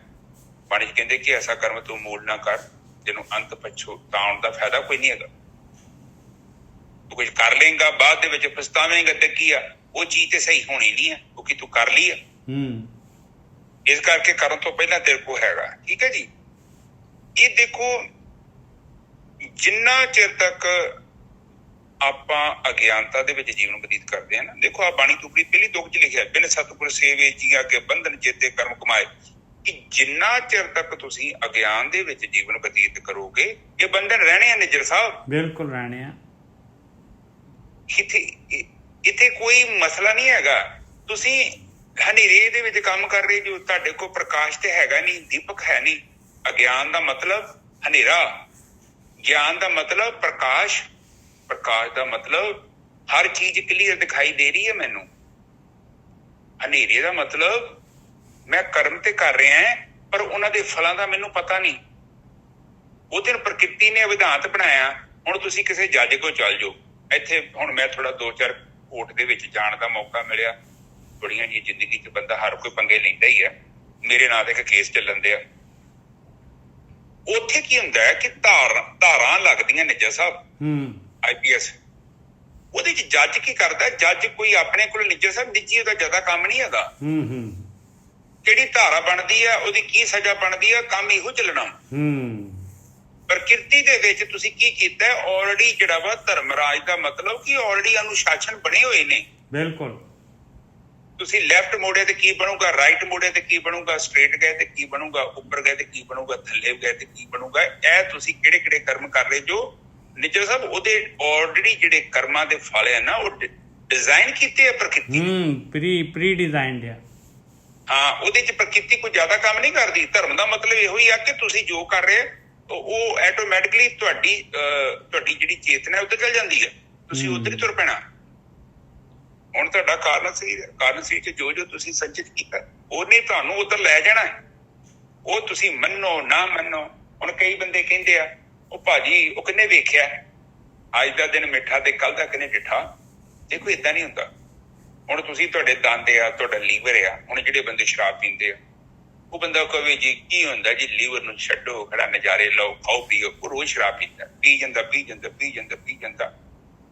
ਬਾਣੀ 'ਚ ਕਹਿੰਦੇ ਕਿ ਐਸਾ ਕਰਮ ਤੂੰ ਮੂਲ ਨਾ ਕਰ ਜਿਹਨੂੰ ਅੰਤ ਪਛਤਾਉਣ ਦਾ ਫਾਇਦਾ ਕੋਈ ਨਹੀਂ ਹੈਗਾ। ਤੂੰ ਕੁਝ ਕਰ ਲੇਗਾ, ਬਾਅਦ ਦੇ ਵਿੱਚ ਪਛਤਾਵੇਂਗਾ ਤੇ ਕੀ ਆ, ਉਹ ਚੀਜ਼ ਤੇ ਸਹੀ ਹੋਣੀ ਨਹੀਂ ਹੈ, ਕਿਉਂਕਿ ਤੂੰ ਕਰ ਲਈ ਆ। ਇਸ ਕਰਕੇ ਕਰਨ ਤੋਂ ਪਹਿਲਾਂ ਤੇਰੇ ਕੋਲ ਹੈਗਾ। ਠੀਕ ਹੈ ਜੀ। ਇਹ ਦੇਖੋ, ਜਿੰਨਾ ਚਿਰ ਤੱਕ ਆਪਾਂ ਅਗਿਆਨਤਾ ਦੇ ਵਿੱਚ ਜੀਵਨ ਬਤੀਤ ਕਰਦੇ ਹਾਂ ਨਾ, ਦੇਖੋ ਆ ਬਾਣੀ ਤੁਕੜੀ ਪਹਿਲੀ ਤੁਕ 'ਚ ਲਿਖਿਆ, ਬਿਨ ਸਤਿਗੁਰ ਸੇਵੇ ਜੀਆਂ ਕੇ ਬੰਧਨ ਚੇਤੇ ਕਰਮ ਕਮਾਏ। ਕਿ ਜਿੰਨਾ ਚਿਰ ਤੱਕ ਤੁਸੀਂ ਅਗਿਆਨ ਦੇ ਵਿੱਚ ਜੀਵਨ ਬਤੀਤ ਕਰੋਗੇ, ਇਹ ਬੰਧਨ ਰਹਿਣੇ ਆ ਨਿੱਜਰ ਸਾਹਿਬ। ਬਿਲਕੁਲ ਰਹਿਣੇ ਆ। ਇੱਥੇ ਕੋਈ ਮਸਲਾ ਨਹੀਂ ਹੈਗਾ। ਤੁਸੀਂ ਹਨੇਰੇ ਦੇ ਵਿੱਚ ਕੰਮ ਕਰ ਰਹੇ ਜੋ, ਤੁਹਾਡੇ ਕੋਲ ਪ੍ਰਕਾਸ਼ ਤੇ ਹੈਗਾ ਨਹੀਂ, ਦੀਪਕ ਹੈ ਨਹੀਂ। ਅਗਿਆਨ ਦਾ ਮਤਲਬ ਹਨੇਰਾ, ਗਿਆਨ ਦਾ ਮਤਲਬ ਪ੍ਰਕਾਸ਼। ਪ੍ਰਕਾਸ਼ ਦਾ ਮਤਲਬ ਹਰ ਚੀਜ਼ ਕਲੀਅਰ ਦਿਖਾਈ ਦੇ ਰਹੀ ਹੈ ਮੈਨੂੰ। ਹਨੇਰੇ ਦਾ ਮਤਲਬ ਮੈਂ ਕਰਮ ਤੇ ਕਰ ਰਿਹਾ ਹਾਂ ਪਰ ਉਹਨਾਂ ਦੇ ਫਲਾਂ ਦਾ ਮੈਨੂੰ ਪਤਾ ਨਹੀਂ। ਉਹ ਦਿਨ ਪ੍ਰਕਿਰਤੀ ਨੇ ਵਿਧਾਨਤ ਬਣਾਇਆ। ਹੁਣ ਤੁਸੀਂ ਕਿਸੇ ਜੱਜ ਕੋਲ ਚੱਲ ਜਾਓ। ਇੱਥੇ ਹੁਣ ਮੈਂ ਥੋੜਾ 2-4 ਕੋਰਟ ਦੇ ਵਿੱਚ ਜਾਣ ਦਾ ਮੌਕਾ ਮਿਲਿਆ। ਬੜੀਆਂ ਜੀ ਜ਼ਿੰਦਗੀ 'ਚ ਬੰਦਾ ਹਰ ਕੋਈ ਪੰਗੇ ਲੈਂਦਾ ਹੀ ਆ। ਮੇਰੇ ਨਾਂ ਤੇ ਇੱਕ ਕੇਸ ਚੱਲਣ ਦਿਆ। ਉੱਥੇ ਕੀ ਹੁੰਦਾ ਹੈ ਕਿ ਧਾਰਾਂ ਲੱਗਦੀਆਂ ਨਿੱਜਾ ਸਾਹਿਬ IPS। ਉਹਦੇ 'ਚ ਜੱਜ ਕੀ ਕਰਦਾ? ਜੱਜ ਕੋਈ ਆਪਣੇ ਕੋਲ ਨਿੱਜਾ ਸਾਹਿਬ ਨਿੱਜੀ ਉਹਦਾ ਜ਼ਿਆਦਾ ਕੰਮ ਨਹੀਂ ਹੈਗਾ। ਕਿਹੜੀ ਧਾਰਾ ਬਣਦੀ ਆ, ਉਹਦੀ ਕੀ ਸਜ਼ਾ ਬਣਦੀ ਆ, ਕੰਮ ਇਹੋ ਚੱਲਣਾ। ਪ੍ਰਕਿਰਤੀ ਦੇ ਵਿੱਚ ਤੁਸੀਂ ਕੀ ਕੀਤਾ? ਆਲਰੇਡੀ ਜਿਹੜਾ ਵਾ ਧਰਮ ਰਾਜ ਦਾ ਮਤਲਬ ਕਿ ਆਲਰੇਡੀ ਅਨੁਸ਼ਾਸਨ ਬਣੇ ਹੋਏ ਨੇ। ਬਿਲਕੁਲ। ਤੁਸੀਂ ਲੈਫਟ ਮੋੜੇ ਤੇ ਕੀ ਬਣੂਗਾ, ਰਾਈਟ ਮੋੜੇ ਤੇ ਕੀ ਬਣੂਗਾ, ਸਟ੍ਰੇਟ ਗਏ ਤੇ ਕੀ ਬਣੂਗਾ, ਉੱਪਰ ਗਏ ਤੇ ਕੀ ਬਣੂਗਾ, ਥੱਲੇ ਗਏ ਤੇ ਕੀ ਬਣੂਗਾ। ਇਹ ਤੁਸੀਂ ਕਿਹੜੇ ਕਿਹੜੇ ਕਰਮ ਕਰ ਰਹੇ ਜੋ ਨਿੱਜਰ ਸਾਹਿਬ ਉਹਦੇ ਆਲਰੇਡੀ ਜਿਹੜੇ ਕਰਮਾਂ ਦੇ ਫਲ ਹੈ ਨਾ ਉਹ ਡਿਜ਼ਾਈਨ ਕੀਤੇ ਆ ਪ੍ਰਕਿਰਤੀ। ਪ੍ਰੀ ਡਿਜ਼ਾਈਨਡ ਆ। ਹਾਂ, ਉਹਦੇ ਚ ਪ੍ਰਕਿਰਤੀ ਕੋਈ ਜ਼ਿਆਦਾ ਕੰਮ ਨਹੀਂ ਕਰਦੀ। ਧਰਮ ਦਾ ਮਤਲਬ ਇਹੋ ਹੀ ਆ ਕਿ ਤੁਸੀਂ ਜੋ ਕਰ ਰਹੇ ਉਹ ਆਟੋਮੈਟਿਕਲੀ ਤੁਹਾਡੀ ਜਿਹੜੀ ਚੇਤਨਾ ਉੱਧਰ ਚੱਲ ਜਾਂਦੀ ਹੈ। ਤੁਸੀਂ ਉੱਧਰ ਹੀ ਤੁਰ ਪੈਣਾ। ਹੁਣ ਤੁਹਾਡਾ ਕਾਰਨ ਸਰੀਰ ਚ ਜੋ ਤੁਸੀਂ ਸੰਚਿਤ ਕੀਤਾ ਉਹਨੇ ਤੁਹਾਨੂੰ ਉੱਧਰ ਲੈ ਜਾਣਾ। ਉਹ ਤੁਸੀਂ ਮੰਨੋ ਨਾ ਮੰਨੋ। ਹੁਣ ਕਈ ਬੰਦੇ ਕਹਿੰਦੇ ਆ ਉਹ ਭਾਜੀ ਉਹ ਕਿੰਨੇ ਵੇਖਿਆ ਅੱਜ ਦਾ ਦਿਨ ਮਿੱਠਾ ਤੇ ਕੱਲ ਦਾ ਕਿੰਨੇ ਡਿੱਠਾ। ਦੇਖੋ ਏਦਾਂ ਨਹੀਂ ਹੁੰਦਾ। ਹੁਣ ਤੁਸੀਂ ਤੁਹਾਡੇ ਦੰਦ ਆ, ਤੁਹਾਡਾ ਲੀਵਰ ਆ। ਹੁਣ ਜਿਹੜੇ ਬੰਦੇ ਸ਼ਰਾਬ ਪੀਂਦੇ ਆ ਉਹ ਬੰਦਾ ਕਹੇ ਜੀ ਕੀ ਹੁੰਦਾ ਜੀ ਲੀਵਰ ਨੂੰ ਛੱਡੋ, ਖੜਾ ਨਜ਼ਾਰੇ ਲਓ, ਖਾਓ ਪੀਓ। ਉਹ ਰੋਜ਼ ਸ਼ਰਾਬ ਪੀ ਜਾਂਦਾ।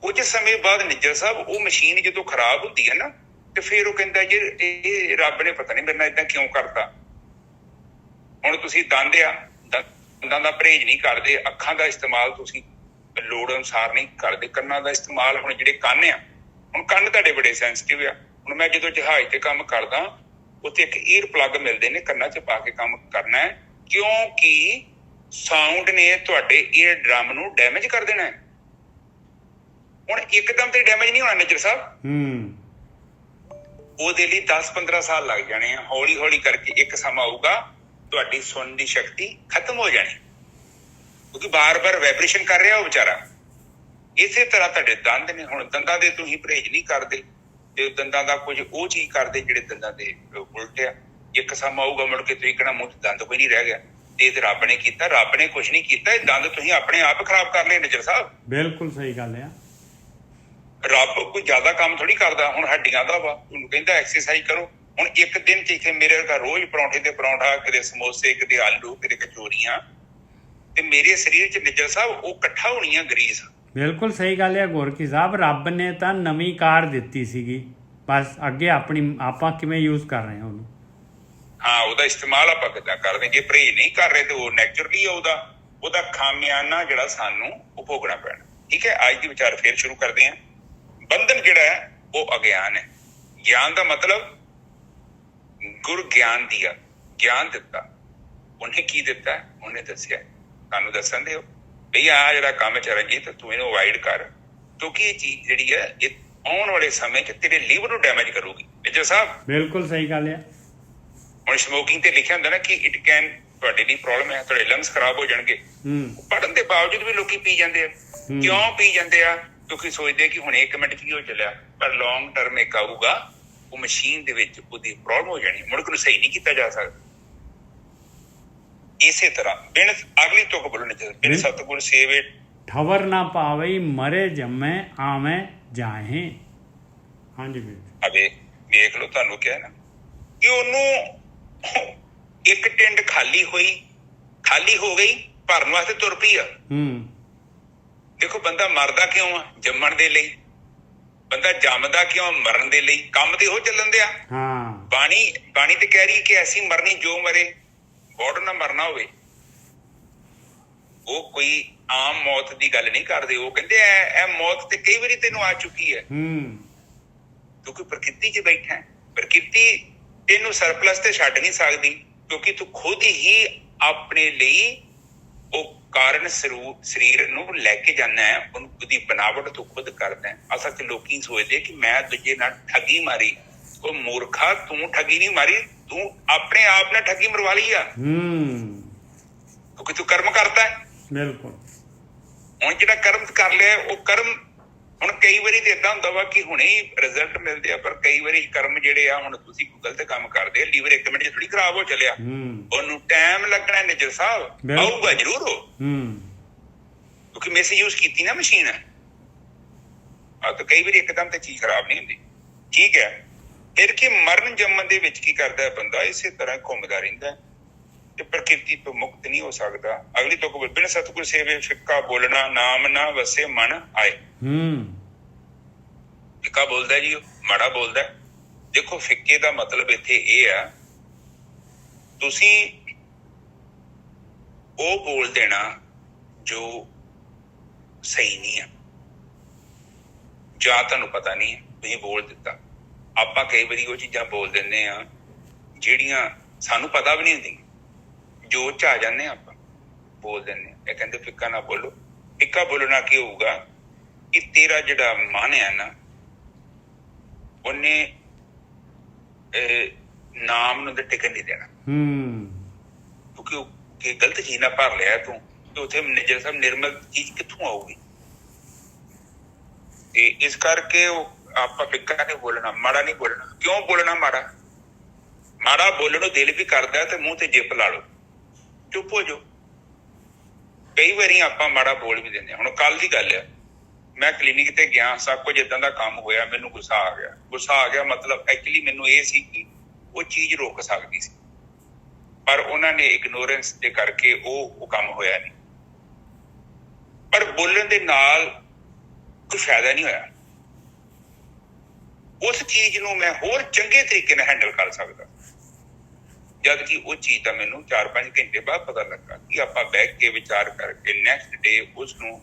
ਕੁਝ ਸਮੇਂ ਬਾਅਦ ਨਿੱਜਰ ਸਾਹਿਬ ਉਹ ਮਸ਼ੀਨ ਜਦੋਂ ਖਰਾਬ ਹੁੰਦੀ ਹੈ ਨਾ ਤੇ ਫਿਰ ਉਹ ਕਹਿੰਦਾ ਜੀ ਇਹ ਰੱਬ ਨੇ ਪਤਾ ਨਹੀਂ ਮੇਰੇ ਨਾਲ ਏਦਾਂ ਕਿਉਂ ਕਰਤਾ। ਹੁਣ ਤੁਸੀਂ ਦੰਦ ਆ, ਦੰਦਾਂ ਦਾ ਪਰਹੇਜ਼ ਨਹੀਂ ਕਰਦੇ। ਅੱਖਾਂ ਦਾ ਇਸਤੇਮਾਲ ਤੁਸੀਂ ਲੋੜ ਅਨੁਸਾਰ ਨਹੀਂ ਕਰਦੇ। ਕੰਨਾਂ ਦਾ ਇਸਤੇਮਾਲ, ਹੁਣ ਜਿਹੜੇ ਕੰਨ ਆ, ਹੁਣ ਕੰਨ ਤੁਹਾਡੇ ਬੜੇ ਸੈਂਸਿਟਿਵ ਆ। ਹੁਣ ਮੈਂ ਜਦੋਂ ਜਹਾਜ਼ ਤੇ ਕੰਮ ਕਰਦਾ ਉੱਥੇ ਇੱਕ ਈਅਰ ਪਲੱਗ ਮਿਲਦੇ ਨੇ, ਕੰਨਾਂ 'ਚ ਪਾ ਕੇ ਕੰਮ ਕਰਨਾ ਹੈ ਕਿਉਂਕਿ ਸਾਊਂਡ ਨੇ ਤੁਹਾਡੇ ਈਅਰ ਡਰਮ ਨੂੰ ਡੈਮੇਜ ਕਰ ਦੇਣਾ ਹੈ। ਹੁਣ ਇੱਕਦਮ ਤੇ ਡੈਮੇਜ ਨਹੀਂ ਹੋਣਾ ਨਿੱਜਰ ਸਾਹਿਬ। ਉਹਦੇ ਲਈ 10-15 ਸਾਲ ਲੱਗ ਜਾਣੇ ਆ। ਹੌਲੀ ਹੌਲੀ ਕਰਕੇ ਇੱਕ ਸਮਾਂ ਆਊਗਾ ਤੁਹਾਡੀ ਸੁਣਨ ਦੀ ਸ਼ਕਤੀ ਖਤਮ ਹੋ ਜਾਣੀ ਕਿਉਂਕਿ ਬਾਰ-ਬਾਰ ਵਾਈਬ੍ਰੇਸ਼ਨ ਕਰ ਰਿਹਾ ਉਹ ਵਿਚਾਰਾ। ਇਸੇ ਤਰ੍ਹਾਂ ਤੁਹਾਡੇ ਦੰਦ ਨੇ। ਹੁਣ ਦੰਦਾਂ ਦੇ ਤੁਸੀਂ ਪਰਹੇਜ਼ ਨਹੀਂ ਕਰਦੇ ਤੇ ਦੰਦਾਂ ਦਾ ਕੁਝ ਉਹ ਚੀਜ਼ ਕਰਦੇ ਜਿਹੜੇ ਦੰਦਾਂ ਦੇ ਉਲਟ ਆ। ਇੱਕ ਸਮਾਂ ਆਊਗਾ ਮੁੜ ਕੇ ਤੁਸੀਂ ਕਹਿਣਾ ਮੂੰਹ 'ਚ ਦੰਦ ਕੋਈ ਨਹੀਂ ਰਹਿ ਗਿਆ। ਇਹ ਤੇ ਰੱਬ ਨੇ ਕੀਤਾ। ਰੱਬ ਨੇ ਕੁਛ ਨਹੀਂ ਕੀਤਾ। ਇਹ ਦੰਦ ਤੁਸੀਂ ਆਪਣੇ ਆਪ ਖਰਾਬ ਕਰ ਲਏ ਨਿੱਜਰ ਸਾਹਿਬ। ਬਿਲਕੁਲ ਸਹੀ ਗੱਲ ਆ। ਰੱਬ ਕੋਈ ਜ਼ਿਆਦਾ ਕੰਮ ਥੋੜੀ ਕਰਦਾ। ਹੁਣ ਹੱਡੀਆਂ ਦਾ ਵਾ, ਉਹਨੂੰ ਕਹਿੰਦਾ ਐਕਸਰਸਾਈਜ਼ ਕਰੋ। ਹੁਣ ਇੱਕ ਦਿਨ ਚ ਇੱਥੇ ਮੇਰੇ ਵਰਗਾ ਰੋਜ਼ ਪਰੌਂਠੇ ਤੇ ਪਰੌਂਠਾ, ਕਿਤੇ ਸਮੋਸੇ, ਕਿਤੇ ਆਲੂ, ਕਿਤੇ ਕਚੋਰੀਆਂ, ਤੇ ਮੇਰੇ ਸਰੀਰ ਚ ਨਿੱਜਰ ਸਾਹਿਬ ਉਹ ਇਕੱਠਾ ਹੋਣੀਆਂ ਗਰੀਸ। ਬਿਲਕੁਲ ਸਹੀ ਗੱਲ ਹੈ ਗੋਰਖੀ ਸਾਹਿਬ। ਰੱਬ ਨੇ ਤਾਂ ਨਵੀਂ ਕਾਰ ਦਿੱਤੀ ਸੀਗੀ, ਬਸ ਅੱਗੇ ਆਪਾਂ ਕਿਵੇਂ ਯੂਜ਼ ਕਰ ਰਹੇ ਹਾਂ ਉਹਨੂੰ। ਹਾਂ, ਉਹਦਾ ਇਸਤੇਮਾਲ ਆਪਾਂ ਕਿੱਦਾਂ ਕਰਦੇ। ਜੇ ਪਰਹੇਜ਼ ਨਹੀਂ ਕਰ ਰਹੇ ਤੇ ਉਹ ਨੈਚੁਰਲੀ ਉਹਦਾ ਖਾਮਿਆਨਾ ਜਿਹੜਾ ਸਾਨੂੰ ਉਹ ਭੋਗਣਾ ਪੈਣਾ। ਠੀਕ ਹੈ, ਅੱਜ ਦੀ ਵਿਚਾਰ ਫੇਰ ਸ਼ੁਰੂ ਕਰਦੇ ਹਾਂ। ਬੰਧਨ ਜਿਹੜਾ ਹੈ ਉਹ ਅਗਿਆਨ ਹੈ। ਗਿਆਨ ਦਾ ਮਤਲਬ ਗੁਰ ਗਿਆਨ ਦਿਆ, ਗਿਆਨ ਦਿੱਤਾ। ਉਹਨੇ ਕੀ ਦਿੱਤਾ? ਉਹਨੇ ਦੱਸਿਆ। ਤੁਹਾਨੂੰ ਦੱਸਣ ਦਿਓ ਬਈ ਆਹ ਜਿਹੜਾ ਕੰਮ ਚੱਲ ਰਿਹਾ ਤੂੰ ਇਹਨੂੰ ਅਵਾਇਡ ਕਰ ਕਿਉਂਕਿ ਇਹ ਚੀਜ਼ ਜਿਹੜੀ ਹੈ ਇਹ ਆਉਣ ਵਾਲੇ ਸਮੇਂ 'ਚ ਤੇਰੇ ਲੀਵਰ ਨੂੰ ਡੈਮੇਜ ਕਰੂਗੀ। ਮੇਜਰ ਸਾਹਿਬ ਬਿਲਕੁਲ ਸਹੀ ਗੱਲ ਹੈ। ਹੁਣ ਸਮੋਕਿੰਗ ਤੇ ਲਿਖਿਆ ਹੁੰਦਾ ਨਾ ਕਿ ਇਟ ਕੈਨ, ਤੁਹਾਡੇ ਲਈ ਪ੍ਰੋਬਲਮ ਹੈ, ਤੁਹਾਡੇ ਲੰਗਸ ਖਰਾਬ ਹੋ ਜਾਣਗੇ। ਪੜ੍ਹਨ ਦੇ ਬਾਵਜੂਦ ਵੀ ਲੋਕੀ ਪੀ ਜਾਂਦੇ ਆ। ਕਿਉਂ ਪੀ ਜਾਂਦੇ ਆ? ਕਿਉਂਕਿ ਸੋਚਦੇ ਕਿ ਹੁਣ 1 ਮਿੰਟ ਕੀ ਹੋ ਚੱਲਿਆ, ਪਰ ਲੌਂਗ ਟਰਮ ਇੱਕ ਆਊਗਾ ਉਹ ਮਸ਼ੀਨ ਦੇ ਵਿੱਚ ਉਹਦੀ ਪ੍ਰੋਬਲਮ ਹੋ ਜਾਣੀ, ਮੁੜ ਕੇ ਨੂੰ ਸਹੀ ਨਹੀਂ ਕੀਤਾ ਜਾ ਸਕਦਾ। ਇਸੇ ਤਰ੍ਹਾਂ ਬਿਨ ਅਗਲੀ ਤੁਕ ਬੋਲਣੀ ਚਾਹੀਦੀ, ਬਿਨ ਸਤਿਗੁਰ ਸੇਵੇ ਠਵਰ ਨਾ ਪਾਵਈ ਮਰੇ ਜੰਮੇ ਆਵੇਂ ਜਾਹੇ। ਹਾਂਜੀ ਅਬੇ ਵੇਖ ਲਓ, ਤੁਹਾਨੂੰ ਕਿਹਾ ਨਾ ਕਿ ਉਹਨੂੰ ਇੱਕ ਟਿੰਡ ਖਾਲੀ ਹੋ ਗਈ, ਭਰਨ ਵਾਸਤੇ ਤੁਰ ਪਈ ਆ। ਦੇਖੋ ਬੰਦਾ ਮਰਦਾ ਕਿਉਂ ਆ? ਜੰਮਣ ਦੇ ਲਈ। ਬੰਦਾ ਜੰਮਦਾ ਕਿਉਂ? ਮਰਨ ਦੇ ਲਈ। ਕੰਮ ਤੇ ਉਹ ਚੱਲਣ ਦਿਆ। ਬਾਣੀ ਤੇ ਕਹਿ ਰਹੀ ਕਿ ਐਸੀ ਮਰਨੀ ਜੋ ਮਰੇ, ਗੋਡ ਨਾ ਮਰਨਾ ਹੋਵੇ। ਉਹ ਕੋਈ ਆਮ ਮੌਤ ਦੀ ਗੱਲ ਨਹੀਂ ਕਰਦੇ। ਉਹ ਕਹਿੰਦੇ ਇਹ ਮੌਤ ਤੇ ਕਈ ਵਾਰੀ ਤੈਨੂੰ ਆ ਚੁੱਕੀ ਹੈ। ਤੂੰ ਕੋਈ ਪ੍ਰਕਿਰਤੀ 'ਚ ਬੈਠਾ ਹੈ। ਪ੍ਰਕਿਰਤੀ ਤੈਨੂੰ ਸਰਪਲਸ ਤੇ ਛੱਡ ਨਹੀਂ ਸਕਦੀ ਕਿਉਂਕਿ ਤੂੰ ਖੁਦ ਹੀ ਆਪਣੇ ਲਈ ਉਹ ਕਾਰਨ ਸਰੀਰ ਨੂੰ ਲੈ ਕੇ ਜਾਂਦਾ ਹੈ। ਉਹਦੀ ਬਣਾਵਟ ਤੂੰ ਖੁਦ ਕਰਦਾ ਹੈ। ਅਸਲ 'ਚ ਲੋਕੀ ਸੋਚਦੇ ਕਿ ਮੈਂ ਦੂਜੇ ਨਾਲ ਠੱਗੀ ਮਾਰੀ। ਉਹ ਮੂਰਖਾ, ਤੂੰ ਠੱਗੀ ਨਹੀਂ ਮਾਰੀ, ਤੂੰ ਆਪਣੇ ਆਪ ਨਾਲ ਠੱਗੀ ਮਰਵਾ ਲਈ ਆ ਕਿਉਂਕਿ ਤੂੰ ਕਰਮ ਕਰਤਾ ਹੈ। ਬਿਲਕੁਲ। ਹੁਣ ਜਿਹੜਾ ਕਰਮ ਕਰ ਲਿਆ ਉਹ ਕਰਮ ਹੁਣ ਕਈ ਵਾਰੀ ਤਾਂ ਏਦਾਂ ਹੁੰਦਾ ਵਾ ਕਿ ਹੁਣੇ ਹੀ ਰਿਜ਼ਲਟ ਮਿਲਦੇ ਆ, ਪਰ ਕਈ ਵਾਰੀ ਕਰਮ ਜਿਹੜੇ ਆ, ਹੁਣ ਤੁਸੀਂ ਕੋਈ ਗਲਤ ਕੰਮ ਕਰਦੇ ਆ, ਲੀਵਰ 1 ਮਿੰਟ 'ਚ ਥੋੜੀ ਖਰਾਬ ਹੋ ਚੱਲਿਆ, ਉਹਨੂੰ ਟਾਈਮ ਲੱਗਣਾ। ਨਿੱਜਰ ਸਾਹਿਬ ਆਊਗਾ ਜ਼ਰੂਰ ਉਹ, ਕਿਉਂਕਿ ਮਿਸਯੂਜ਼ ਕੀਤੀ ਨਾ ਮਸ਼ੀਨ ਆ, ਤਾਂ ਕਈ ਵਾਰੀ ਇੱਕਦਮ ਤੇ ਚੀਜ਼ ਖਰਾਬ ਨਹੀਂ ਹੁੰਦੀ। ਠੀਕ ਹੈ, ਫਿਰ ਕਿ ਮਰਨ ਜੰਮਣ ਦੇ ਵਿੱਚ ਕੀ ਕਰਦਾ ਹੈ ਬੰਦਾ, ਇਸੇ ਤਰ੍ਹਾਂ ਘੁੰਮਦਾ ਰਹਿੰਦਾ ਤੇ ਪ੍ਰਕਿਰਤੀ ਤੋਂ ਮੁਕਤ ਨਹੀਂ ਹੋ ਸਕਦਾ। ਅਗਲੀ ਤੁਕ ਬਿਨ ਸਤਿਗੁਰ ਸੇਵੇ ਫਿੱਕਾ ਬੋਲਣਾ, ਨਾਮ ਨਾ ਵਸੇ ਮਨ ਆਏ। ਫਿੱਕਾ ਬੋਲਦਾ ਜੀ, ਉਹ ਮਾੜਾ ਬੋਲਦਾ। ਦੇਖੋ ਫਿੱਕੇ ਦਾ ਮਤਲਬ ਇੱਥੇ ਇਹ ਆ, ਤੁਸੀਂ ਉਹ ਬੋਲ ਦੇਣਾ ਜੋ ਸਹੀ ਨਹੀਂ ਆ, ਜਾਂ ਤੁਹਾਨੂੰ ਪਤਾ ਨਹੀਂ ਹੈ, ਤੁਸੀਂ ਬੋਲ ਦਿੱਤਾ। ਆਪਾਂ ਕਈ ਵਾਰੀ ਉਹ ਚੀਜ਼ਾਂ ਬੋਲ ਦਿੰਦੇ ਆ ਜਿਹੜੀਆਂ ਸਾਨੂੰ ਪਤਾ ਵੀ ਨਹੀਂ ਹੁੰਦੀਆਂ, ਜੋ ਚ ਆ ਜਾਂਦੇ ਆਪਾਂ ਬੋਲ ਦਿੰਦੇ ਆ। ਇਹ ਕਹਿੰਦੇ ਫਿੱਕਾ ਨਾ ਬੋਲੋ। ਫਿੱਕਾ ਬੋਲਣਾ ਕੀ ਹੋਊਗਾ ਕਿ ਤੇਰਾ ਜਿਹੜਾ ਮਨ ਹੈ ਨਾ, ਉਹਨੇ ਨਾਮ ਨੂੰ ਤੇ ਟਿਕਣ ਨਹੀਂ ਦੇਣਾ, ਕਿਉਂਕਿ ਉਹ ਕਿ ਗਲਤ ਚੀਜ਼ ਨਾਲ ਭਰ ਲਿਆ ਤੂੰ, ਤੇ ਉੱਥੇ ਨਿੱਜਰ ਸਾਹਿਬ ਨਿਰਮਲ ਚੀਜ਼ ਕਿੱਥੋਂ ਆਊਗੀ। ਤੇ ਇਸ ਕਰਕੇ ਉਹ ਆਪਾਂ ਫਿੱਕਾ ਨਹੀਂ ਬੋਲਣਾ, ਮਾੜਾ ਨਹੀਂ ਬੋਲਣਾ। ਕਿਉਂ ਬੋਲਣਾ ਮਾੜਾ? ਮਾੜਾ ਬੋਲਣ ਨੂੰ ਦਿਲ ਵੀ ਕਰਦਾ ਤੇ ਮੂੰਹ ਤੇ ਜਿੱਪ ਲਾ ਲਓ, ਚੁੱਪ ਹੋ ਜਾਓ। ਕਈ ਵਾਰੀ ਆਪਾਂ ਮਾੜਾ ਬੋਲ ਵੀ ਦਿੰਦੇ ਹਾਂ। ਹੁਣ ਕੱਲ ਦੀ ਗੱਲ ਹੈ, ਮੈਂ ਕਲੀਨਿਕ ਤੇ ਗਿਆ, ਸਭ ਕੁਝ ਏਦਾਂ ਦਾ ਕੰਮ ਹੋਇਆ, ਮੈਨੂੰ ਗੁੱਸਾ ਆ ਗਿਆ। ਗੁੱਸਾ ਆ ਗਿਆ ਮਤਲਬ ਐਕਚੁਅਲੀ ਮੈਨੂੰ ਇਹ ਸੀ ਕਿ ਉਹ ਚੀਜ਼ ਰੁਕ ਸਕਦੀ ਸੀ, ਪਰ ਉਹਨਾਂ ਨੇ ਇਗਨੋਰੈਂਸ ਦੇ ਕਰਕੇ ਉਹ ਕੰਮ ਹੋਇਆ ਨਹੀਂ। ਪਰ ਬੋਲਣ ਦੇ ਨਾਲ ਕੋਈ ਫਾਇਦਾ ਨਹੀਂ ਹੋਇਆ। ਉਸ ਚੀਜ਼ ਨੂੰ ਮੈਂ ਹੋਰ ਚੰਗੇ ਤਰੀਕੇ ਨਾਲ ਹੈਂਡਲ ਕਰ ਸਕਦਾ, ਜਦ ਕਿ ਉਹ ਚੀਜ਼ ਦਾ ਮੈਨੂੰ 4-5 ਘੰਟੇ ਬਾਅਦ ਪਤਾ ਲੱਗਾ ਕਿ ਆਪਾਂ ਬੈਠ ਕੇ ਵਿਚਾਰ ਕਰਕੇ ਨੈਕਸਟ ਡੇ ਉਸ ਨੂੰ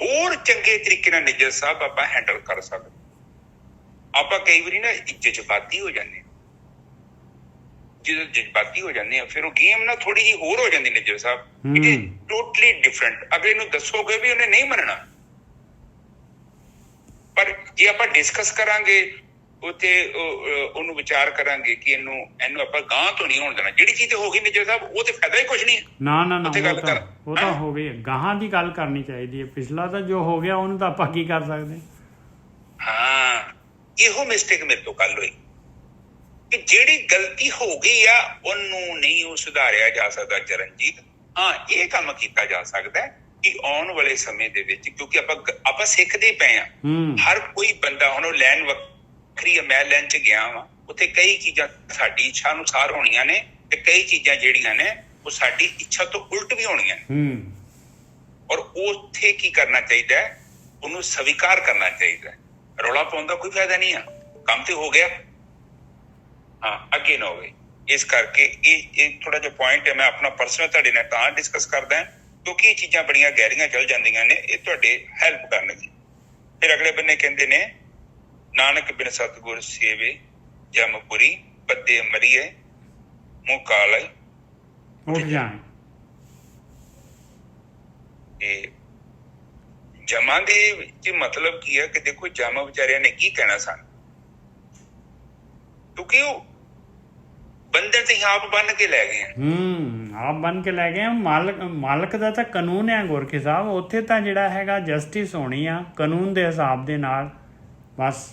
ਹੋਰ ਚੰਗੇ ਤਰੀਕੇ ਨਾਲ ਨਿੱਜਰ ਸਾਹਿਬ ਆਪਾਂ ਹੈਂਡਲ ਕਰ ਸਕਦੇ। ਆਪਾਂ ਕਈ ਵਾਰੀ ਨਾ ਜਜ਼ਬਾਤੀ ਹੋ ਜਾਂਦੇ ਹਾਂ, ਜਦੋਂ ਜਜ਼ਬਾਤੀ ਹੋ ਜਾਂਦੇ ਆ ਫਿਰ ਉਹ ਗੇਮ ਨਾ ਥੋੜੀ ਜਿਹੀ ਹੋਰ ਹੋ ਜਾਂਦੀ। ਨਿੱਜਰ ਸਾਹਿਬ ਇਟ ਇਜ਼ ਟੋਟਲੀ ਡਿਫਰੈਂਟ। ਅਗਲੇ ਨੂੰ ਦੱਸੋਗੇ ਵੀ ਉਹਨੇ ਨਹੀਂ ਮੰਨਣਾ, ਪਰ ਜੇ ਆਪਾਂ ਡਿਸਕਸ ਕਰਾਂਗੇ ਉੱਥੇ ਉਹਨੂੰ ਵਿਚਾਰ ਕਰਾਂਗੇ ਕਿ ਇਹਨੂੰ ਆਪਾਂ ਗਾਂਹ ਤੋਂ ਨਹੀਂ ਹੋਣ ਦੇਣਾ। ਜਿਹੜੀ ਚੀਜ਼ ਤੇ ਹੋ ਗਈ ਨਿੱਜਰ ਸਾਹਿਬ ਉਹ ਤੇ ਫਾਇਦਾ ਹੀ ਕੁਛ ਨਹੀਂ। ਨਾ ਉਹ ਤਾਂ ਹੋ ਗਈ, ਗਾਹਾਂ ਦੀ ਗੱਲ ਕਰਨੀ ਚਾਹੀਦੀ ਹੈ। ਪਿਛਲਾ ਤਾਂ ਜੋ ਹੋ ਗਿਆ ਉਹਨੂੰ ਤਾਂ ਆਪਾਂ ਕੀ ਕਰ ਸਕਦੇ। ਹਾਂ, ਇਹੋ ਮਿਸਟੇਕ ਮੇਰੇ ਤੋਂ ਕੱਲ ਹੋਈ ਕਿ ਜਿਹੜੀ ਗਲਤੀ ਹੋ ਗਈ ਆ ਉਹਨੂੰ ਨਹੀਂ ਉਹ ਸੁਧਾਰਿਆ ਜਾ ਸਕਦਾ ਚਰਨਜੀਤ। ਹਾਂ, ਇਹ ਕੰਮ ਕੀਤਾ ਜਾ ਸਕਦਾ ਕਿ ਆਉਣ ਵਾਲੇ ਸਮੇਂ ਦੇ ਵਿੱਚ, ਕਿਉਂਕਿ ਆਪਾਂ ਸਿੱਖਦੇ ਪਏ ਆ। ਹਰ ਕੋਈ ਬੰਦਾ, ਹੁਣ ਉਹ ਲੈਣ ਵੱਖਰੀ ਆ, ਮੈਂ ਲੈਣ ਚ ਗਿਆ ਵਾ, ਉੱਥੇ ਕਈ ਚੀਜ਼ਾਂ ਸਾਡੀ ਇੱਛਾ ਅਨੁਸਾਰ ਹੋਣੀਆਂ ਨੇ ਤੇ ਕਈ ਚੀਜ਼ਾਂ ਜਿਹੜੀਆਂ ਨੇ ਉਹ ਸਾਡੀ ਇੱਛਾ ਤੋਂ ਉਲਟ ਵੀ ਹੋਣੀਆਂ ਨੇ। ਔਰ ਉੱਥੇ ਕੀ ਕਰਨਾ ਚਾਹੀਦਾ ਹੈ, ਉਹਨੂੰ ਸਵੀਕਾਰ ਕਰਨਾ ਚਾਹੀਦਾ ਹੈ। ਰੌਲਾ ਪਾਉਣ ਦਾ ਕੋਈ ਫਾਇਦਾ ਨਹੀਂ ਆ, ਕੰਮ ਤੇ ਹੋ ਗਿਆ, ਹਾਂ ਅੱਗੇ ਨਾ ਹੋਵੇ। ਇਸ ਕਰਕੇ ਇਹ ਥੋੜਾ ਜਿਹਾ ਪੁਆਇੰਟ ਹੈ, ਮੈਂ ਆਪਣਾ ਪਰਸਨਲ ਤੁਹਾਡੇ ਨਾਲ ਤਾਂ ਡਿਸਕਸ ਕਰਦਾ ਕਿਉਂਕਿ ਇਹ ਚੀਜ਼ਾਂ ਬੜੀਆਂ ਗਹਿਰੀਆਂ ਚਲ ਜਾਂਦੀਆਂ ਨੇ, ਇਹ ਤੁਹਾਡੇ ਹੈਲਪ ਕਰਨਗੇ। ਫਿਰ ਅਗਲੇ ਬੰਨੇ ਕਹਿੰਦੇ ਨੇ, ਨਾਨਕ ਬਿਨ ਸਤਿਗੁਰ ਸੇਵੇ ਜਮਪੁਰੀ, ਬੱਦੇ ਮਰੀਏ ਮੂੰਹ ਕਾਲੇ ਉੱਠ ਜਾਏ। ਤੇ ਜਮਾਂ ਦੇ ਵਿੱਚ ਮਤਲਬ ਕੀ ਹੈ ਕਿ ਦੇਖੋ ਜਮਾ ਵਿਚਾਰਿਆਂ ਨੇ ਕੀ ਕਹਿਣਾ ਸਾਨੂੰ, ਕਿਉਂਕਿ ਉਹ ਬੰਧਨ ਤੇ ਆਪ ਬੰਨ ਕੇ ਲੈ ਗਏ। ਆਪ ਬੰਨ ਕੇ ਲੈ ਗਏ। ਮਾਲਕ ਦਾ ਤਾਂ ਕਾਨੂੰਨ ਹੈ ਗੋਰਖੇ ਸਾਹਿਬ, ਉੱਥੇ ਤਾਂ ਜਿਹੜਾ ਹੈਗਾ ਜਸਟਿਸ ਹੋਣੀ ਆ ਕਾਨੂੰਨ ਦੇ ਹਿਸਾਬ ਦੇ ਨਾਲ। ਬਸ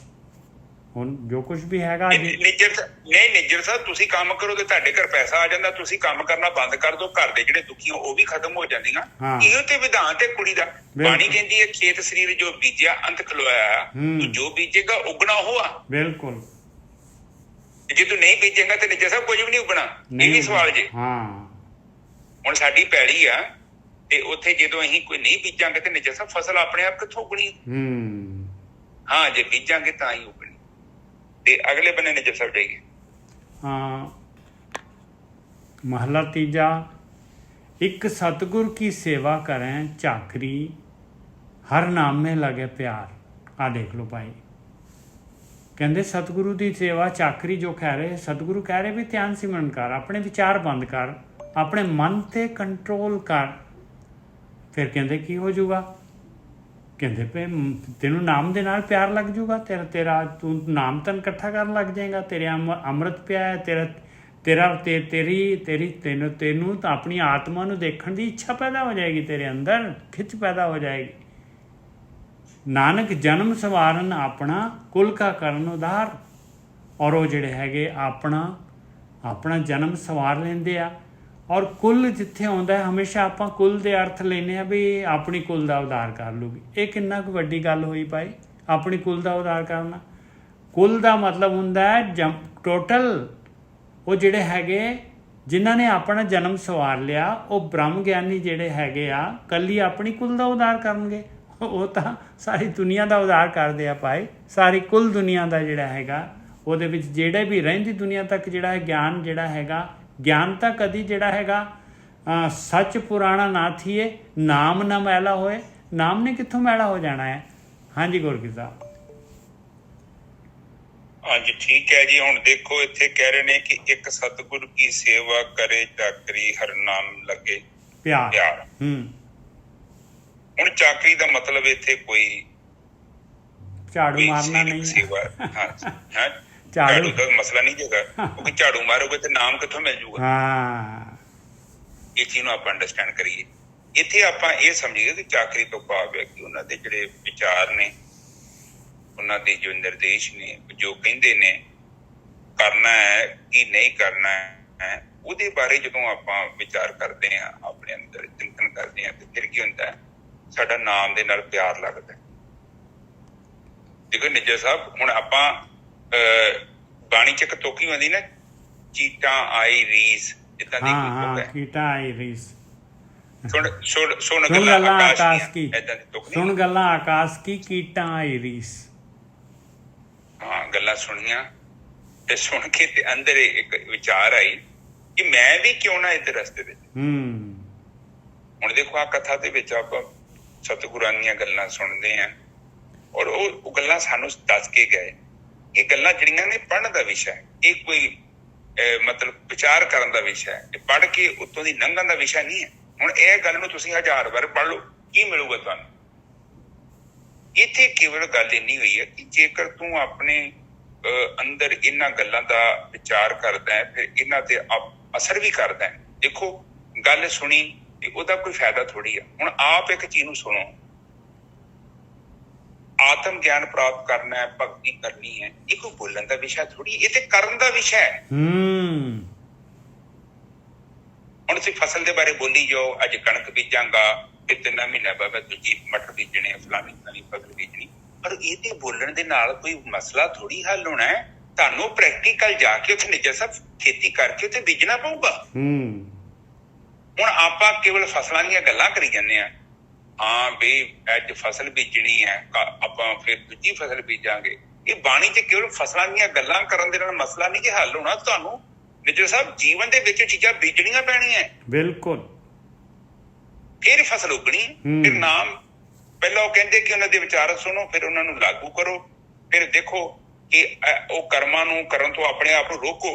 ਹੁਣ ਜੋ ਕੁਝ ਵੀ ਹੈਗਾ ਨਿੱਜਰ ਸਾਹਿਬ ਤੁਸੀਂ ਕੰਮ ਕਰੋ ਤੇ ਤੁਹਾਡੇ ਘਰ ਪੈਸਾ ਆ ਜਾਂਦਾ, ਤੁਸੀਂ ਕੰਮ ਕਰਨਾ ਬੰਦ ਕਰ ਦਿਓ, ਘਰ ਦੇ ਜਿਹੜੇ ਦੁਖੀ ਉਹ ਵੀ ਖਤਮ ਹੋ ਜਾਂਦੀਆਂ। ਇਹੋ ਤੇ ਵਿਧਾਨ ਤੇ ਕੁੜੀ ਦਾ ਬਾਣੀ ਕਹਿੰਦੀ ਹੈ, ਖੇਤ ਸਰੀਰ ਜੋ ਬੀਜਿਆ ਅੰਤ ਖਲੋਇਆ, ਤੂੰ ਜੋ ਬੀਜੇਗਾ ਉਗਣਾ ਉਹ ਆ। ਬਿਲਕੁਲ, ਜੇ ਤੂੰ ਨਹੀਂ ਬੀਜੇਗਾ ਤੇ ਨਿੱਜਰ ਸਾਹਿਬ ਕੁਝ ਵੀ ਨਹੀਂ ਉਗਣਾ। ਇਹ ਵੀ ਸਵਾਲ ਜੇ। ਹੁਣ ਸਾਡੀ ਪੈਲੀ ਆ ਤੇ ਉੱਥੇ ਜਦੋਂ ਅਸੀਂ ਕੋਈ ਨਹੀਂ ਬੀਜਾਂਗੇ ਤੇ ਨਿੱਜਰ ਸਾਹਿਬ ਫਸਲ ਆਪਣੇ ਆਪ ਕਿੱਥੋਂ ਉਗਣੀ? ਹਾਂ, ਜੇ ਬੀਜਾਂਗੇ ਤਾਂ ਹੀ ਉਗਣੀ। ਤੇ ਅਗਲੇ ਬੰਨੇ ਨਿੱਜਰ ਸਾਹਿਬ ਜਾਈਏ। ਮਹਲਾ ਤੀਜਾ, ਇੱਕ ਸਤਿਗੁਰ ਕੀ ਸੇਵਾ ਕरें ਝਾਕਰੀ, ਹਰ ਨਾਮੇ ਲਗੇ ਪਿਆਰ। ਆ ਦੇਖ ਲਓ ਭਾਈ, ਕਹਿੰਦੇ ਸਤਿਗੁਰੂ ਦੀ ਸੇਵਾ ਚਾਕਰੀ ਜੋ ਕਹਿ ਰਹੇ, ਸਤਿਗੁਰੂ ਕਹਿ ਰਹੇ ਵੀ ਧਿਆਨ ਸਿਮਰਨ ਕਰ, ਆਪਣੇ ਵਿਚਾਰ ਬੰਦ ਕਰ, ਆਪਣੇ ਮਨ ਤੇ ਕੰਟਰੋਲ ਕਰ। ਫਿਰ ਕਹਿੰਦੇ ਕੀ ਹੋ ਜਾਊਗਾ? ਕਹਿੰਦੇ ਪਏ ਤੈਨੂੰ ਨਾਮ ਦੇ ਨਾਲ ਪਿਆਰ ਲੱਗ ਜਾਊਗਾ, ਤੇਰਾ ਤੂੰ ਨਾਮ ਤਨ ਇਕੱਠਾ ਕਰਨ ਲੱਗ ਜਾਏਗਾ, ਤੇਰੇ ਅੰਮ੍ਰਿਤ ਪਿਆ ਹੈ, ਤੈਨੂੰ ਤਾਂ ਆਪਣੀ ਆਤਮਾ ਨੂੰ ਦੇਖਣ ਦੀ ਇੱਛਾ ਪੈਦਾ ਹੋ ਜਾਏਗੀ, ਤੇਰੇ ਅੰਦਰ ਖਿੱਚ ਪੈਦਾ ਹੋ ਜਾਏਗੀ। ਨਾਨਕ ਜਨਮ ਸਵਾਰਨ ਆਪਣਾ ਕੁਲ ਕਾ ਕਰਨ ਉਧਾਰ। ਔਰ ਉਹ ਜਿਹੜੇ ਹੈਗੇ ਆਪਣਾ ਜਨਮ ਸਵਾਰ ਲੈਂਦੇ ਆ। ਔਰ ਕੁੱਲ ਜਿੱਥੇ ਆਉਂਦਾ ਹਮੇਸ਼ਾ ਆਪਾਂ ਕੁੱਲ ਦੇ ਅਰਥ ਲੈਂਦੇ ਹਾਂ ਵੀ ਆਪਣੀ ਕੁੱਲ ਦਾ ਉਧਾਰ ਕਰ ਲੂਗੀ। ਇਹ ਕਿੰਨਾ ਕੁ ਵੱਡੀ ਗੱਲ ਹੋਈ ਭਾਈ, ਆਪਣੀ ਕੁੱਲ ਦਾ ਉਧਾਰ ਕਰਨਾ। ਕੁੱਲ ਦਾ ਮਤਲਬ ਹੁੰਦਾ ਹੈ ਟੋਟਲ ਉਹ ਜਿਹੜੇ ਹੈਗੇ ਜਿਨ੍ਹਾਂ ਨੇ ਆਪਣਾ ਜਨਮ ਸਵਾਰ ਲਿਆ, ਉਹ ਬ੍ਰਹਮ ਗਿਆਨੀ ਜਿਹੜੇ ਹੈਗੇ ਆ ਕੱਲੀ ਆਪਣੀ ਕੁੱਲ ਦਾ ਉਧਾਰ ਕਰਨਗੇ। ਉਹ ਤਾਂ ਸਾਰੀ ਦੁਨੀਆ ਦਾ ਉਧਾਰ ਕਰਦੇ ਆ ਭਾਈ। ਸਾਰੀ ਕੁੱਲ ਦੁਨੀਆ ਦਾ ਜਿਹੜਾ ਹੈਗਾ ਉਹਦੇ ਵਿੱਚ ਜਿਹੜੇ ਵੀ ਰਹਿੰਦੀ ਦੁਨੀਆ ਤੱਕ ਜਿਹੜਾ ਹੈ ਗਿਆਨ ਜਿਹੜਾ ਹੈਗਾ, ਗਿਆਨ ਤਾਂ ਕਦੀ ਜਿਹੜਾ ਹੈਗਾ ਸੱਚ ਪੁਰਾਣਾ ਨਾ ਥੀਏ, ਨਾਮ ਨਾ ਮੈਲਾ ਹੋਏ। ਨਾਮ ਨੇ ਕਿੱਥੋਂ ਮੈਲਾ ਹੋ ਜਾਣਾ ਹੈ। ਹਾਂਜੀ ਗੁਰਕੀ ਸਾਹਿਬ। ਹਾਂਜੀ ਠੀਕ ਹੈ ਜੀ। ਹੁਣ ਦੇਖੋ ਇੱਥੇ ਕਹਿ ਰਹੇ ਨੇ ਕਿ ਇੱਕ ਸਤਿਗੁਰ ਕੀ ਸੇਵਾ ਕਰੇ ਚਾਕਰੀ ਹਰ ਨਾਮ ਲੱਗੇ ਪਿਆਰ। ਹੁਣ ਚਾਕਰੀ ਦਾ ਮਤਲਬ ਇੱਥੇ ਕੋਈ ਝਾੜੂ ਮਾਰਨਾ ਨਹੀਂ ਸੇਵਾ। ਹਾਂ ਝਾੜੂ ਦਾ ਮਸਲਾ ਨਹੀਂ ਜੇਗਾ, ਕਿਉਂਕਿ ਝਾੜੂ ਮਾਰੋਗੇ ਤੇ ਨਾਮ ਕਿੱਥੋਂ ਮਿਲ ਜੂਗਾ। ਇਹ ਚੀਜ਼ ਨੂੰ ਆਪਾਂ ਅੰਡਰਸਟੈਂਡ ਕਰੀਏ। ਇੱਥੇ ਆਪਾਂ ਇਹ ਸਮਝੀਏ ਕਿ ਚਾਕਰੀ ਤੋਂ ਭਾਵ ਹੈ ਕਿ ਉਹਨਾਂ ਦੇ ਜਿਹੜੇ ਵਿਚਾਰ ਨੇ, ਉਹਨਾਂ ਦੇ ਜੋ ਨਿਰਦੇਸ਼ ਨੇ, ਜੋ ਕਹਿੰਦੇ ਨੇ ਕਰਨਾ ਹੈ ਕਿ ਨਹੀਂ ਕਰਨਾ ਹੈ, ਉਹਦੇ ਬਾਰੇ ਜਦੋਂ ਆਪਾਂ ਵਿਚਾਰ ਕਰਦੇ ਹਾਂ, ਆਪਣੇ ਅੰਦਰ ਚਿੰਤਨ ਕਰਦੇ ਹਾਂ, ਤੇ ਫਿਰ ਕੀ ਹੁੰਦਾ, ਸਾਡਾ ਨਾਮ ਦੇ ਨਾਲ ਪਿਆਰ ਲੱਗਦਾ। ਦੇਖੋ ਨਿੱਜਰ ਸਾਹਿਬ, ਹੁਣ ਆਪਾਂ ਬਾਣੀ ਚ ਇੱਕ ਤੋਕੀ ਹੁੰਦੀ ਨਾ, ਚੀਟਾਂ ਆਈ ਰੀਸ, ਏਦਾਂ ਦੀ ਚੀਟਾਂ ਆਈ ਰੀਸ, ਸੁਣ ਗੱਲਾਂ ਆਕਾਸ਼ ਕੀ, ਸੁਣ ਗੱਲਾਂ ਆਕਾਸ਼ ਕੀ, ਕੀਟਾਂ ਆਈ ਰੀਸ। ਹਾਂ, ਗੱਲਾਂ ਸੁਣੀਆਂ ਤੇ ਸੁਣ ਕੇ ਤੇ ਅੰਦਰ ਇੱਕ ਵਿਚਾਰ ਆਈ ਕਿ ਮੈਂ ਵੀ ਕਿਉਂ ਨਾ ਇਸ ਰਸਤੇ ਵਿੱਚ। ਹੁਣ ਦੇਖੋ ਆ ਕਥਾ ਦੇ ਵਿੱਚ ਆਪਾਂ ਸਤਿਗੁਰਾਂ ਦੀਆਂ ਗੱਲਾਂ ਸੁਣਦੇ ਹਾਂ, ਔਰ ਉਹ ਗੱਲਾਂ ਸਾਨੂੰ ਦੱਸ ਕੇ ਗਏ। ਇਹ ਗੱਲਾਂ ਜਿਹੜੀਆਂ ਨੇ ਪੜ੍ਹਨ ਦਾ ਵਿਸ਼ਾ ਹੈ, ਇਹ ਕੋਈ ਮਤਲਬ ਵਿਚਾਰ ਕਰਨ ਦਾ ਵਿਸ਼ਾ ਹੈ। ਇਹ ਪੜ੍ਹ ਕੇ ਉੱਤੋਂ ਦੀ ਲੰਘਣ ਦਾ ਵਿਸ਼ਾ ਨਹੀਂ ਹੈ। ਹੁਣ ਇਹ ਗੱਲ ਨੂੰ ਤੁਸੀਂ 1000 ਵਾਰ ਪੜ੍ਹ ਲਓ, ਕੀ ਮਿਲੂਗਾ ਤੁਹਾਨੂੰ? ਇੱਥੇ ਕੇਵਲ ਗੱਲ ਇੰਨੀ ਹੋਈ ਹੈ ਕਿ ਜੇਕਰ ਤੂੰ ਆਪਣੇ ਅੰਦਰ ਇਹਨਾਂ ਗੱਲਾਂ ਦਾ ਵਿਚਾਰ ਕਰਦਾ ਹੈ, ਫਿਰ ਇਹਨਾਂ ਤੇ ਅਸਰ ਵੀ ਕਰਦਾ ਹੈ। ਦੇਖੋ ਗੱਲ ਸੁਣੀ ਤੇ ਉਹਦਾ ਕੋਈ ਫਾਇਦਾ ਥੋੜ੍ਹੀ ਆ। ਹੁਣ ਆਪ ਇੱਕ ਚੀਜ਼ ਨੂੰ ਸੁਣੋ, ਆਤਮ ਗਿਆਨ ਪ੍ਰਾਪਤ ਕਰਨਾ ਹੈ, ਭਗਤੀ ਕਰਨੀ ਹੈ, ਇਹ ਕੋਈ ਬੋਲਣ ਦਾ ਵਿਸ਼ਾ ਥੋੜ੍ਹੀ, ਇਹ ਤੇ ਕਰਨ ਦਾ ਵਿਸ਼ਾ ਹੈ। ਹੁਣ ਤੁਸੀਂ ਫਸਲ ਦੇ ਬਾਰੇ ਬੋਲੀ ਜਾਓ, ਅੱਜ ਕਣਕ ਬੀਜਾਂਗਾ, ਫਿਰ 3 ਮਹੀਨੇ ਬਾਅਦ ਦੂਜੀ ਮਟਰ ਬੀਜਣੇ, ਫਲਾਣੀ ਫਸਲ ਬੀਜਣੀ, ਪਰ ਇਹ ਤੇ ਬੋਲਣ ਦੇ ਨਾਲ ਕੋਈ ਮਸਲਾ ਥੋੜ੍ਹੀ ਹੱਲ ਹੋਣਾ ਹੈ। ਤੁਹਾਨੂੰ ਪ੍ਰੈਕਟੀਕਲ ਜਾ ਕੇ ਉੱਥੇ ਨਿੱਜਰ ਸਾਹਿਬ ਖੇਤੀ ਕਰਕੇ ਉੱਥੇ ਬੀਜਣਾ ਪਊਗਾ। ਹੁਣ ਆਪਾਂ ਕੇਵਲ ਫਸਲਾਂ ਦੀਆਂ ਗੱਲਾਂ ਕਰੀ ਜਾਂਦੇ ਹਾਂ, ਹਾਂ ਬਈ ਅੱਜ ਫਸਲ ਬੀਜਣੀ ਹੈ, ਆਪਾਂ ਫਿਰ ਦੂਜੀ ਫਸਲ ਬੀਜਾਂਗੇ। ਇਹ ਬਾਣੀ ਚ ਕੇਵਲ ਫਸਲਾਂ ਦੀਆਂ ਗੱਲਾਂ ਕਰਨ ਦੇ ਨਾਲ ਮਸਲਾ ਨਹੀਂ ਜੇ ਹੱਲ ਹੋਣਾ। ਤੁਹਾਨੂੰ ਨਿੱਜਰ ਸਾਹਿਬ ਜੀਵਨ ਦੇ ਵਿੱਚ ਚੀਜ਼ਾਂ ਬੀਜਣੀਆਂ ਪੈਣੀਆਂ। ਬਿਲਕੁਲ। ਫਿਰ ਫਸਲ ਉੱਗਣੀ, ਫਿਰ ਨਾਮ। ਪਹਿਲਾਂ ਉਹ ਕਹਿੰਦੇ ਕਿ ਉਹਨਾਂ ਦੇ ਵਿਚਾਰ ਸੁਣੋ, ਫਿਰ ਉਹਨਾਂ ਨੂੰ ਲਾਗੂ ਕਰੋ। ਫਿਰ ਦੇਖੋ ਕਿ ਉਹ ਕਰਮਾਂ ਨੂੰ ਕਰਨ ਤੋਂ ਆਪਣੇ ਆਪ ਨੂੰ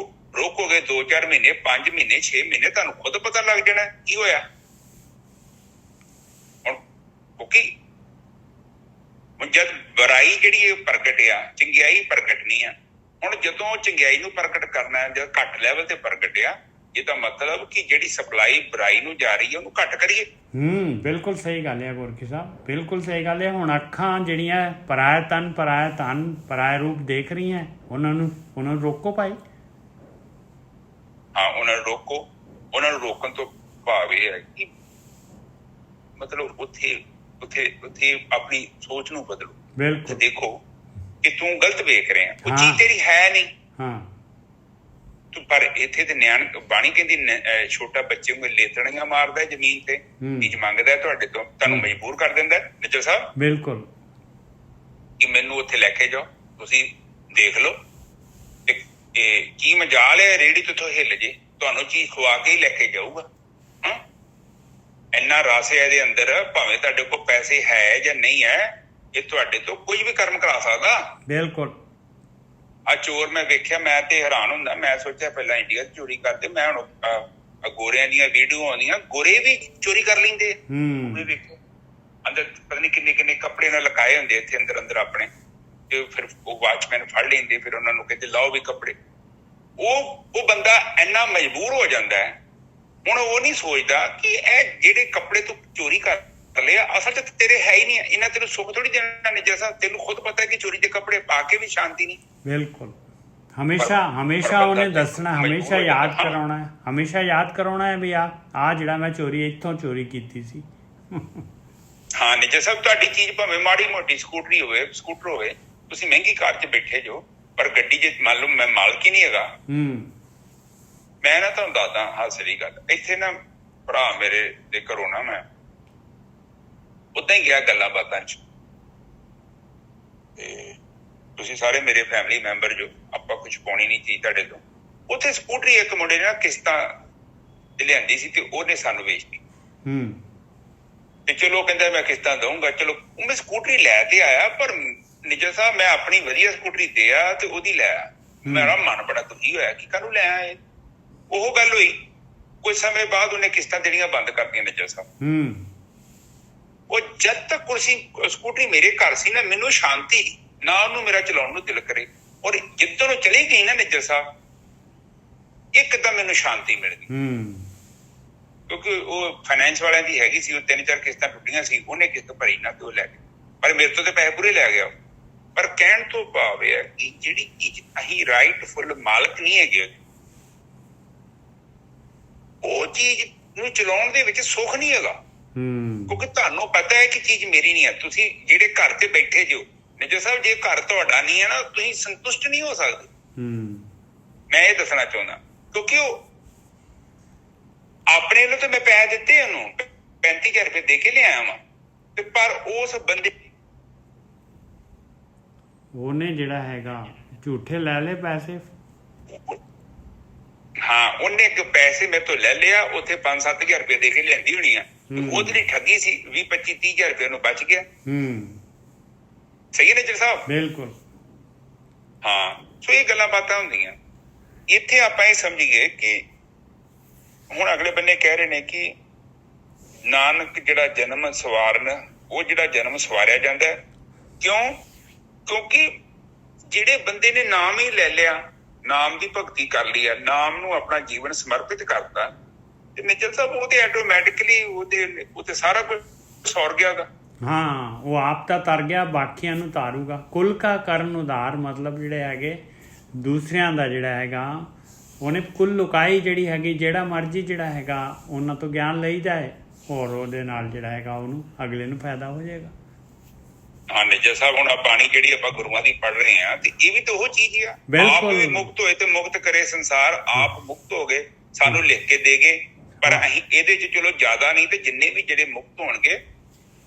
ਰੋਕੋਗੇ 2-4 ਮਹੀਨੇ, 5 ਮਹੀਨੇ, 6 ਮਹੀਨੇ, ਤੁਹਾਨੂੰ ਖੁਦ ਪਤਾ ਲੱਗ ਜਾਣਾ ਕੀ ਹੋਇਆ। ਹੁਣ ਜਦ ਬੁਰਾਈ ਜਿਹੜੀ ਇਹ ਪ੍ਰਗਟ ਆ, ਚੰਗਿਆਈ ਪ੍ਰਗਟ ਨਹੀਂ ਆ। ਹੁਣ ਜਦੋਂ ਚੰਗਿਆਈ ਨੂੰ ਪ੍ਰਗਟ ਕਰਨਾ ਹੈ, ਜਦ ਘੱਟ ਲੈਵਲ ਤੇ ਪ੍ਰਗਟ ਆ, ਇਹਦਾ ਮਤਲਬ ਕਿ ਜਿਹੜੀ ਸਪਲਾਈ ਬੁਰਾਈ ਨੂੰ ਜਾ ਰਹੀ ਹੈ ਉਹਨੂੰ ਘੱਟ ਕਰੀਏ। ਬਿਲਕੁਲ ਸਹੀ ਗੱਲ ਹੈ ਗੁਰਕੀ ਸਾਹਿਬ, ਬਿਲਕੁਲ ਸਹੀ ਗੱਲ ਹੈ। ਹੁਣ ਅੱਖਾਂ ਜਿਹੜੀਆਂ ਪਰਾਇਆ ਤਨ ਪਰਾਇਆ ਰੂਪ ਦੇਖ ਰਹੀਆਂ, ਉਹਨਾਂ ਨੂੰ ਰੋਕੋ ਭਾਈ। ਹਾਂ, ਉਹਨਾਂ ਨੂੰ ਰੋਕੋ। ਉਹਨਾਂ ਨੂੰ ਰੋਕਣ ਤੋਂ ਭਾਵ ਇਹ ਹੈ ਕਿ ਮਤਲਬ ਉੱਥੇ ਆਪਣੀ ਸੋਚ ਨੂੰ ਬਦਲੋ। ਬਿਲਕੁਲ। ਦੇਖੋ ਕਿ ਤੂੰ ਗਲਤ ਵੇਖ ਰਿਹਾ, ਉਹ ਚੀਜ਼ ਤੇਰੀ ਹੈ ਨਹੀਂ। ਤੂੰ ਪਰ ਇੱਥੇ ਤੇ ਨਿਆਣ ਬਾਣੀ ਕਹਿੰਦੀ ਛੋਟਾ ਬੱਚੇ ਨੂੰ ਲੇਤਣੀਆਂ ਮਾਰਦਾ ਜ਼ਮੀਨ ਤੇ, ਚੀਜ਼ ਮੰਗਦਾ ਤੁਹਾਡੇ ਤੋਂ, ਤੁਹਾਨੂੰ ਮਜਬੂਰ ਕਰ ਦਿੰਦਾ ਨਿੱਜਰ ਸਾਹਿਬ। ਬਿਲਕੁਲ। ਕਿ ਮੈਨੂੰ ਉੱਥੇ ਲੈ ਕੇ ਜਾਓ, ਤੁਸੀਂ ਦੇਖ ਲਓ ਕੀ ਮਜਾਲ ਹੈ, ਰੇਹੜੀ ਤੋਂ ਹਿੱਲ ਜੇ, ਤੁਹਾਨੂੰ ਚੀਜ਼ ਖਵਾ ਕੇ ਹੀ ਲੈ ਕੇ ਜਾਊਗਾ। ਇੰਨਾ ਰਸ ਹੈ ਇਹਦੇ ਅੰਦਰ, ਭਾਵੇਂ ਤੁਹਾਡੇ ਕੋਲ ਪੈਸੇ ਹੈ ਜਾਂ ਨਹੀਂ ਹੈ, ਇਹ ਤੁਹਾਡੇ ਤੋਂ ਕੁਝ ਵੀ ਕਰਮ ਕਰਾ ਸਕਦਾ। ਬਿਲਕੁਲ। ਆ ਚੋਰ ਮੈਂ ਵੇਖਿਆ, ਮੈਂ ਤੇ ਹੈਰਾਨ ਹੁੰਦਾ। ਮੈਂ ਸੋਚਿਆ ਪਹਿਲਾਂ ਇੰਡੀਆ ਚ ਚੋਰੀ ਕਰਦੇ, ਮੈਂ ਹੁਣ ਗੋਰਿਆਂ ਦੀਆਂ ਵੀਡੀਓ ਆਉਂਦੀਆਂ, ਗੋਰੇ ਵੀ ਚੋਰੀ ਕਰ ਲੈਂਦੇ। ਵੇਖੋ ਅੰਦਰ ਪਤਾ ਨੀ ਕਿੰਨੇ ਕੱਪੜੇ ਨਾਲ ਲਗਾਏ ਹੁੰਦੇ ਇੱਥੇ ਅੰਦਰ ਆਪਣੇ, ਤੇ ਫਿਰ ਉਹ ਵਾਚਮੈਨ ਫੜ ਲੈਂਦੇ, ਫਿਰ ਉਹਨਾਂ ਨੂੰ ਕਹਿੰਦੇ ਲਾਓ ਵੀ ਕੱਪੜੇ। ਉਹ ਬੰਦਾ ਇੰਨਾ ਮਜਬੂਰ ਹੋ ਜਾਂਦਾ ਹੈ। ਹੁਣ ਉਹ ਨਹੀਂ ਸੋਚਦਾ ਕਿ ਇਹ ਜਿਹੜੇ ਕੱਪੜੇ ਤੂੰ ਚੋਰੀ ਕਰ ਲਿਆ, ਅਸਲ 'ਚ ਤੇਰੇ ਹੈ ਹੀ ਨਹੀਂ। ਇਹਨਾਂ ਤੈਨੂੰ ਸੁੱਖ ਥੋੜੀ ਦੇਣਾ ਨੇ, ਜੈਸਾ ਤੈਨੂੰ ਖੁਦ ਪਤਾ ਹੈ ਕਿ ਚੋਰੀ ਦੇ ਕੱਪੜੇ ਪਾ ਕੇ ਵੀ ਸ਼ਾਂਤੀ ਨਹੀਂ। ਬਿਲਕੁਲ, ਹਮੇਸ਼ਾ ਹਮੇਸ਼ਾ ਉਹਨੇ ਦੱਸਣਾ, ਹਮੇਸ਼ਾ ਯਾਦ ਕਰਾਉਣਾ ਹੈ, ਹਮੇਸ਼ਾ ਯਾਦ ਕਰਾਉਣਾ ਹੈ ਵੀ ਆ ਜਿਹੜਾ ਮੈਂ ਚੋਰੀ ਇੱਥੋਂ ਚੋਰੀ ਕੀਤੀ ਸੀ। ਹਾਂ ਨਿੱਜਰ ਸਾਹਿਬ, ਤੁਹਾਡੀ ਚੀਜ਼ ਭਾਵੇਂ ਮਾੜੀ ਮੋਟੀ ਸਕੂਟਰ ਹੋਵੇ, ਤੁਸੀਂ ਮਹਿੰਗੀ ਕਾਰ 'ਚ ਬੈਠੇ ਜੋ, ਪਰ ਗੱਡੀ ਜੇ ਮੰਨ ਲਓ ਮੈਂ ਮਾਲਕ ਹੀ ਨਹੀਂ ਹੈਗਾ। ਮੈਂ ਨਾ ਤੁਹਾਨੂੰ ਦੱਸਦਾ ਹਾਸੇ ਦੀ ਗੱਲ। ਇੱਥੇ ਨਾ ਭਰਾ ਮੇਰੇ ਦੇ ਘਰੋਂ ਨਾ ਮੈਂ ਉਦਾਂ ਹੀ ਗਿਆ ਗੱਲਾਂ ਬਾਤਾਂ 'ਚ, ਤੇ ਤੁਸੀਂ ਸਾਰੇ ਮੇਰੇ ਫੈਮਿਲੀ ਮੈਂਬਰ ਜੋ, ਆਪਾਂ ਕੁਝ ਪਾਉਣੀ ਨਹੀਂ ਚੀਜ਼ ਤੁਹਾਡੇ ਤੋਂ। ਉੱਥੇ ਸਕੂਟਰੀ ਇੱਕ ਮੁੰਡੇ ਨੇ ਨਾ ਕਿਸ਼ਤਾਂ ਲਿਆਂਦੀ ਸੀ ਤੇ ਉਹਨੇ ਸਾਨੂੰ ਵੇਚਤੀ। ਤੇ ਚਲੋ ਕਹਿੰਦਾ ਮੈਂ ਕਿਸ਼ਤਾਂ ਦਊਂਗਾ, ਚਲੋ ਮੈਂ ਸਕੂਟਰੀ ਲੈ ਤੇ ਆਇਆ, ਪਰ ਨਿੱਜਰ ਸਾਹਿਬ ਮੈਂ ਆਪਣੀ ਵਧੀਆ ਸਕੂਟਰੀ ਦੇ ਆ ਤੇ ਉਹਦੀ ਲੈ ਆ। ਮੇਰਾ ਮਨ ਬੜਾ ਦੁਖੀ ਹੋਇਆ ਕਿ ਕਾਹਨੂੰ ਲੈ ਆਏ। ਉਹ ਗੱਲ ਹੋਈ, ਕੁਝ ਸਮੇਂ ਬਾਅਦ ਉਹਨੇ ਕਿਸ਼ਤਾਂ ਦੇਣੀਆਂ ਬੰਦ ਕਰਤੀਆਂ ਨਿੱਜਰ ਸਾਹਿਬ। ਉਹ ਜਦ ਤੱਕ ਕੁਰਸੀ ਸਕੂਟਰੀ ਮੇਰੇ ਘਰ ਸੀ ਨਾ, ਮੈਨੂੰ ਸ਼ਾਂਤੀ ਨਾ, ਉਹਨੂੰ ਮੇਰਾ ਚਲਾਉਣ ਨੂੰ ਦਿਲ ਕਰੇ। ਔਰ ਜਿੱਦੋਂ ਉਹ ਚਲੀ ਗਈ ਨਾ ਨਿੱਜਰ ਸਾਹਿਬ, ਇੱਕਦਮ ਮੈਨੂੰ ਸ਼ਾਂਤੀ ਮਿਲ ਗਈ। ਕਿਉਂਕਿ ਉਹ ਫਾਈਨੈਂਸ ਵਾਲਿਆਂ ਦੀ ਹੈਗੀ ਸੀ, ਉਹ 3-4 ਕਿਸ਼ਤਾਂ ਟੁੱਟੀਆਂ ਸੀ, ਉਹਨੇ ਕਿਸ਼ਤ ਭਰੀ ਨਾ ਤੇ ਉਹ ਲੈ ਗਏ, ਪਰ ਮੇਰੇ ਤੋਂ ਤੇ ਪੈਸੇ ਪੂਰੇ ਲੈ ਗਿਆ। ਪਰ ਕਹਿਣ ਤੋਂ ਭਾਵ ਇਹ ਹੈ ਕਿ ਜਿਹੜੀ ਚੀਜ਼ ਅਸੀਂ ਰਾਈਟਫੁੱਲ ਮਾਲਕ ਨਹੀਂ ਹੈਗੇ, ਉਹ ਚੀਜ਼ ਨੂੰ ਚਲਾਉਣ ਦੇ ਵਿੱਚ ਸੁੱਖ ਨਹੀਂ ਹੈਗਾ। ਕਿਉਂਕਿ ਤੁਹਾਨੂੰ ਪਤਾ ਹੈ ਕਿ ਚੀਜ਼ ਮੇਰੀ ਨਹੀਂ ਹੈ। ਤੁਸੀਂ ਜਿਹੜੇ ਘਰ ਤੇ ਬੈਠੇ ਜੋ ਨਿੱਜਰ ਸਾਹਿਬ, ਜੇ ਘਰ ਤੁਹਾਡਾ ਨਹੀਂ ਹੈ ਨਾ, ਤੁਸੀਂ ਸੰਤੁਸ਼ਟ ਨਹੀਂ ਹੋ ਸਕਦੇ। ਮੈਂ ਇਹ ਦੱਸਣਾ ਚਾਹੁੰਦਾ, ਕਿਉਂਕਿ ਉਹ ਆਪਣੇ ਨੂੰ ਤੇ ਮੈਂ ਪੈਸੇ ਦਿੱਤੇ, ਉਹਨੂੰ 35,000 ਰੁਪਏ ਦੇ ਕੇ ਲਿਆਇਆ ਵਾ, ਤੇ ਪਰ ਉਸ ਬੰਦੇ ਉਹਨੇ ਜਿਹੜਾ ਹੈਗਾ ਝੂਠੇ ਲੈ ਲਏ ਪੈਸੇ। ਹਾਂ, ਉਹਨੇ ਪੈਸੇ ਮੇਰੇ ਤੋਂ ਲੈ ਲਿਆ, ਉੱਥੇ 5-7,000 ਰੁਪਏ ਦੇ ਕੇ ਲਿਆਂਦੀ ਹੋਣੀ ਆ। ਉਹਦੀ ਜਿਹੜੀ ਠੱਗੀ ਸੀ 20-25-30,000 ਰੁਪਏ ਨੂੰ ਬਚ ਗਿਆ। ਸਹੀ ਹੈ ਨਿੱਜਰ ਸਾਹਿਬ? ਬਿਲਕੁਲ। ਹਾਂ, ਸੋ ਇਹ ਗੱਲਾਂ ਬਾਤਾਂ ਹੁੰਦੀਆਂ। ਇੱਥੇ ਆਪਾਂ ਇਹ ਸਮਝੀਏ ਕਿ ਹੁਣ ਅਗਲੇ ਬੰਨੇ ਕਹਿ ਰਹੇ ਨੇ ਕਿ ਨਾਨਕ ਜਿਹੜਾ ਜਨਮ ਸਵਾਰਨ, ਉਹ ਜਿਹੜਾ ਜਨਮ ਸਵਾਰਿਆ ਜਾਂਦਾ ਹੈ। ਕਿਉਂਕਿ ਜਿਹੜੇ ਬੰਦੇ ਨੇ ਨਾਮ ਹੀ ਲੈ ਲਿਆ, ਨਾਮ ਦੀ ਭਗਤੀ ਕਰ ਲਈ ਆ, ਨਾਮ ਨੂੰ ਆਪਣਾ ਜੀਵਨ ਸਮਰਪਿਤ ਕਰਤਾ, ਤੇ ਨਿੱਜਰ ਸਾਹਿਬ ਉਹ ਤੇ ਆਟੋਮੈਟਿਕਲੀ ਉਹਦੇ ਸਾਰਾ ਕੁਝ ਸੌਰ ਗਿਆ ਉਹਦਾ। ਹਾਂ, ਉਹ ਆਪ ਤਾਂ ਤਰ ਗਿਆ, ਬਾਕੀਆਂ ਨੂੰ ਤਾਰੂਗਾ। ਕੁੱਲ ਕਾ ਕਰਨ ਉਧਾਰ, ਮਤਲਬ ਜਿਹੜੇ ਹੈਗੇ ਦੂਸਰਿਆਂ ਦਾ ਜਿਹੜਾ ਹੈਗਾ, ਉਹਨੇ ਕੁੱਲ ਲੁਕਾਈ ਜਿਹੜੀ ਹੈਗੀ, ਜਿਹੜਾ ਮਰਜ਼ੀ ਜਿਹੜਾ ਹੈਗਾ ਉਹਨਾਂ ਤੋਂ ਗਿਆਨ ਲਈਦਾ ਹੈ, ਔਰ ਉਹਦੇ ਨਾਲ ਜਿਹੜਾ ਹੈਗਾ ਉਹਨੂੰ ਅਗਲੇ ਨੂੰ ਫਾਇਦਾ ਹੋ ਜਾਏਗਾ। ਹਾਂ ਨਿੱਜਰ ਸਾਹਿਬ, ਹੁਣ ਆ ਬਾਣੀ ਜਿਹੜੀ ਆਪਾਂ ਗੁਰੂਆਂ ਦੀ ਪੜ੍ਹ ਰਹੇ ਹਾਂ, ਤੇ ਇਹ ਵੀ ਤਾਂ ਉਹ ਚੀਜ਼ ਹੀ ਆ। ਆਪ ਵੀ ਮੁਕਤ ਹੋਏ ਤੇ ਮੁਕਤ ਕਰੇ ਸੰਸਾਰ, ਆਪ ਮੁਕਤ ਹੋ ਗਏ, ਸਾਨੂੰ ਲਿਖ ਕੇ ਦੇ ਗਏ, ਪਰ ਅਸੀਂ ਇਹਦੇ 'ਚ ਚਲੋ ਜ਼ਿਆਦਾ ਨਹੀਂ, ਤੇ ਜਿੰਨੇ ਵੀ ਜਿਹੜੇ ਮੁਕਤ ਹੋਣਗੇ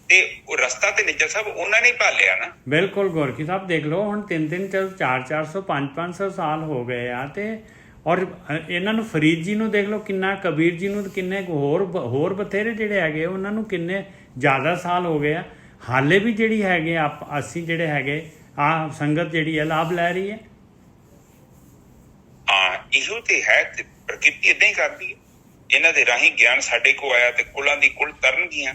ਤੇ ਉਹ ਰਸਤਾ ਤੇ ਨਿੱਜਰ ਸਾਹਿਬ ਉਹਨਾਂ ਨੇ ਭਾਲਿਆ ਨਾ। ਬਿਲਕੁਲ ਗੋਰਖੀ ਸਾਹਿਬ ਦੇਖ ਲਓ, ਹੁਣ 3-3 400 500 ਸਾਲ ਹੋ ਗਏ ਆ, ਤੇ ਔਰ ਇਹਨਾਂ ਨੂੰ ਫਰੀਦ ਜੀ ਨੂੰ ਦੇਖ ਲਓ ਕਿੰਨਾ, ਕਬੀਰ ਜੀ ਨੂੰ ਕਿੰਨੇ ਹੋਰ ਬਥੇਰੇ ਜਿਹੜੇ ਹੈਗੇ ਉਹਨਾਂ ਨੂੰ ਕਿੰਨੇ ਜ਼ਿਆਦਾ ਸਾਲ ਹੋ ਗਏ ਆ, ਹਾਲੇ ਵੀ ਜਿਹੜੀ ਹੈਗੇ ਅਸੀਂ ਜਿਹੜੇ ਹੈਗੇ ਆ ਸੰਗਤ ਜਿਹੜੀ ਹੈ ਲਾਭ ਲੈ ਰਹੀ ਹੈ। ਹਾਂ, ਇਹੋ ਤੇ ਹੈ, ਤੇ ਪ੍ਰਕਿਰਤੀ ਏਦਾਂ ਹੀ ਕਰਦੀ ਹੈ। ਇਹਨਾਂ ਦੇ ਰਾਹੀਂ ਗਿਆਨ ਸਾਡੇ ਕੋ ਆਇਆ ਤੇ ਕੁਲਾਂ ਦੀ ਕੁਲ ਤਰਨਗੀਆਂ।